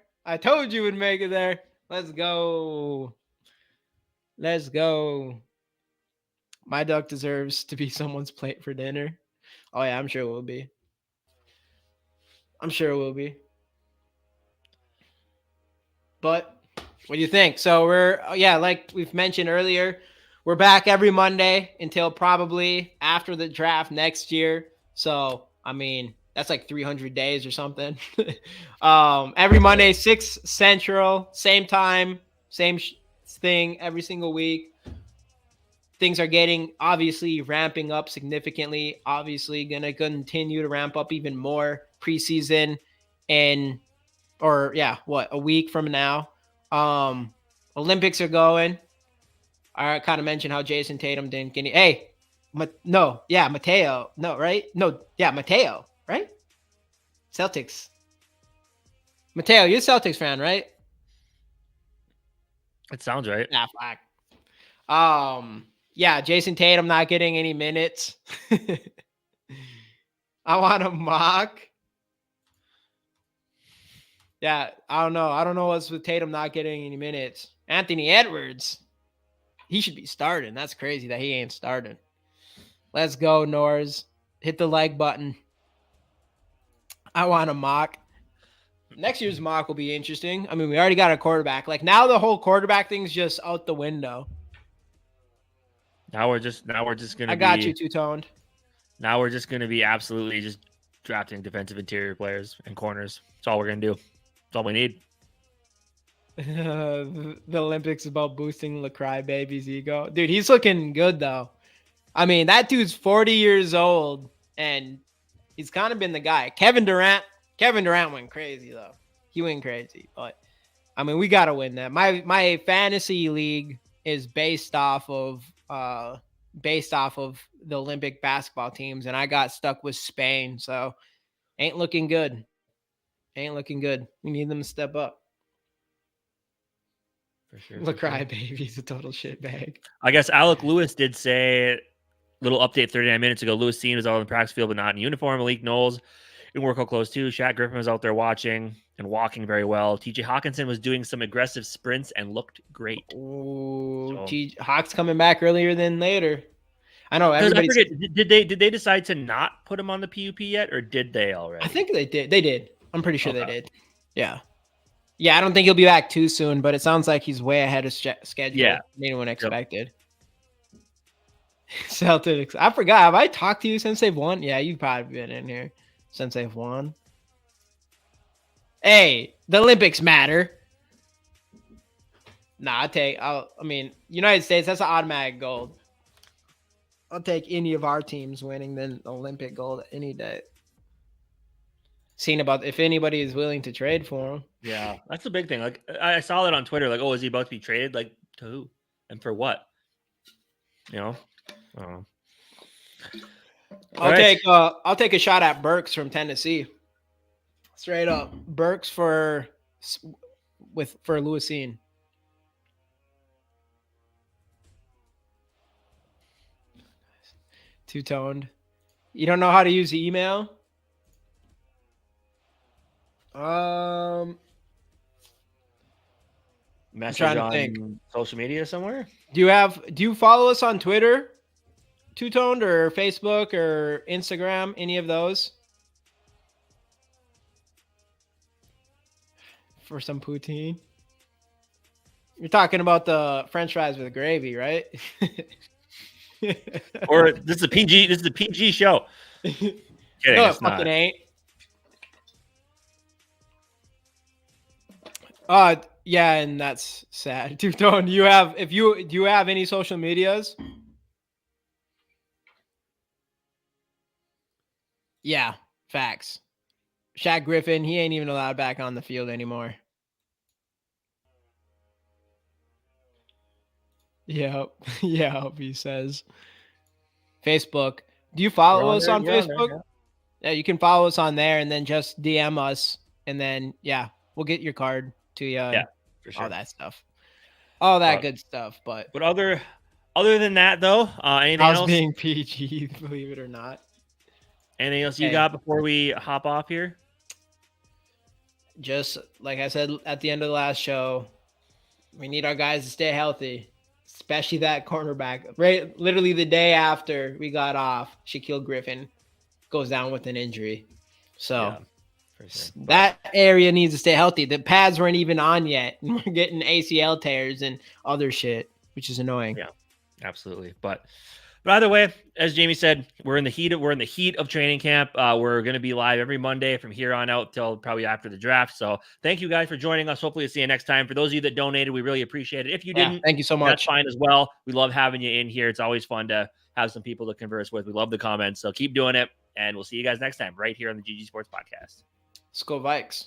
Let's go. My duck deserves to be someone's plate for dinner. Oh, yeah, I'm sure it will be. But what do you think? So like we've mentioned earlier, we're back every Monday until probably after the draft next year. So, I mean, that's like 300 days or something. Every Monday, 6 Central, same time, same thing every single week. Things are obviously ramping up significantly. Obviously, going to continue to ramp up even more preseason a week from now. Olympics are going. I kind of mentioned how Jason Tatum didn't get any. Mateo. No, right? No, yeah, Mateo, right? Celtics. Mateo, you're a Celtics fan, right? It sounds right. Nah, fuck. Yeah, Jason Tatum not getting any minutes. I want to mock. Yeah, I don't know what's with Tatum not getting any minutes. Anthony Edwards, he should be starting. That's crazy that he ain't starting. Let's go, Nors. Hit the like button. I want to mock. Next year's mock will be interesting. I mean, we already got a quarterback. Like now the whole quarterback thing's just out the window. Now we're just gonna. I got you, two-toned. Now we're just gonna be absolutely just drafting defensive interior players and corners. That's all we're gonna do. That's all we need. The Olympics is about boosting the crybaby's ego. Dude, he's looking good though. I mean, that dude's 40 years old and he's kind of been the guy. Kevin Durant went crazy though. He went crazy, but I mean, we gotta win that. My fantasy league is based off of the Olympic basketball teams, and I got stuck with Spain, so ain't looking good. Ain't looking good. We need them to step up. For sure. LaCry baby's a total shit bag. I guess Alec Lewis did say, little update 39 minutes ago, Lewis Cine was out on the practice field but not in uniform. Malik Knowles in workout clothes too. Shaq Griffin was out there watching and walking very well. TJ Hawkinson was doing some aggressive sprints and looked great. Ooh, Hawks coming back earlier than later. I know everybody. Did they decide to not put him on the PUP yet, or did they already? I think they did. They did. I'm pretty sure they did. Yeah. Yeah, I don't think he'll be back too soon, but it sounds like he's way ahead of schedule. Yeah. Than anyone expected. Yep. Celtics. I forgot. Have I talked to you since they've won? Yeah, you've probably been in here since they've won. Hey, the Olympics matter. Nah, I mean, United States, that's an automatic gold. I'll take any of our teams winning than Olympic gold any day. Seeing about if anybody is willing to trade for him. Yeah, that's the big thing. Like, I saw that on Twitter. Like, oh, is he about to be traded? Like, to who and for what? You know. I'll take a shot at Burks from Tennessee. Straight up, Burks for Lewisine. Two-toned. You don't know how to use the email? Message on social media somewhere? Do you follow us on Twitter? Two-toned or Facebook or Instagram? Any of those? For some poutine? You're talking about the French fries with gravy, right? Or this is a PG. This is a PG show. Kidding, no, it fucking ain't. Yeah, and that's sad. Two-tone, do you have any social medias? Yeah, facts. Shaq Griffin, he ain't even allowed back on the field anymore. Yep, he says. Facebook. Do you follow us on Facebook? Yeah, you can follow us on there and then just DM us, and then we'll get your card to you. Yeah, for sure. All that stuff. All that good stuff. But other than that though, anything else? Being PG, believe it or not. Anything else you got before we hop off here? Just like I said at the end of the last show, we need our guys to stay healthy, especially that cornerback. Right, literally the day after we got off, Shaquille Griffin goes down with an injury. So that area needs to stay healthy. The pads weren't even on yet, and we're getting ACL tears and other shit, which is annoying. Yeah, absolutely. But either way, as Jamie said, we're in the heat of training camp. We're going to be live every Monday from here on out till probably after the draft. So thank you guys for joining us. Hopefully, we'll see you next time. For those of you that donated, we really appreciate it. If you didn't, thank you so much. That's fine as well. We love having you in here. It's always fun to have some people to converse with. We love the comments. So keep doing it, and we'll see you guys next time right here on the GG Sports Podcast. Skol Vikes.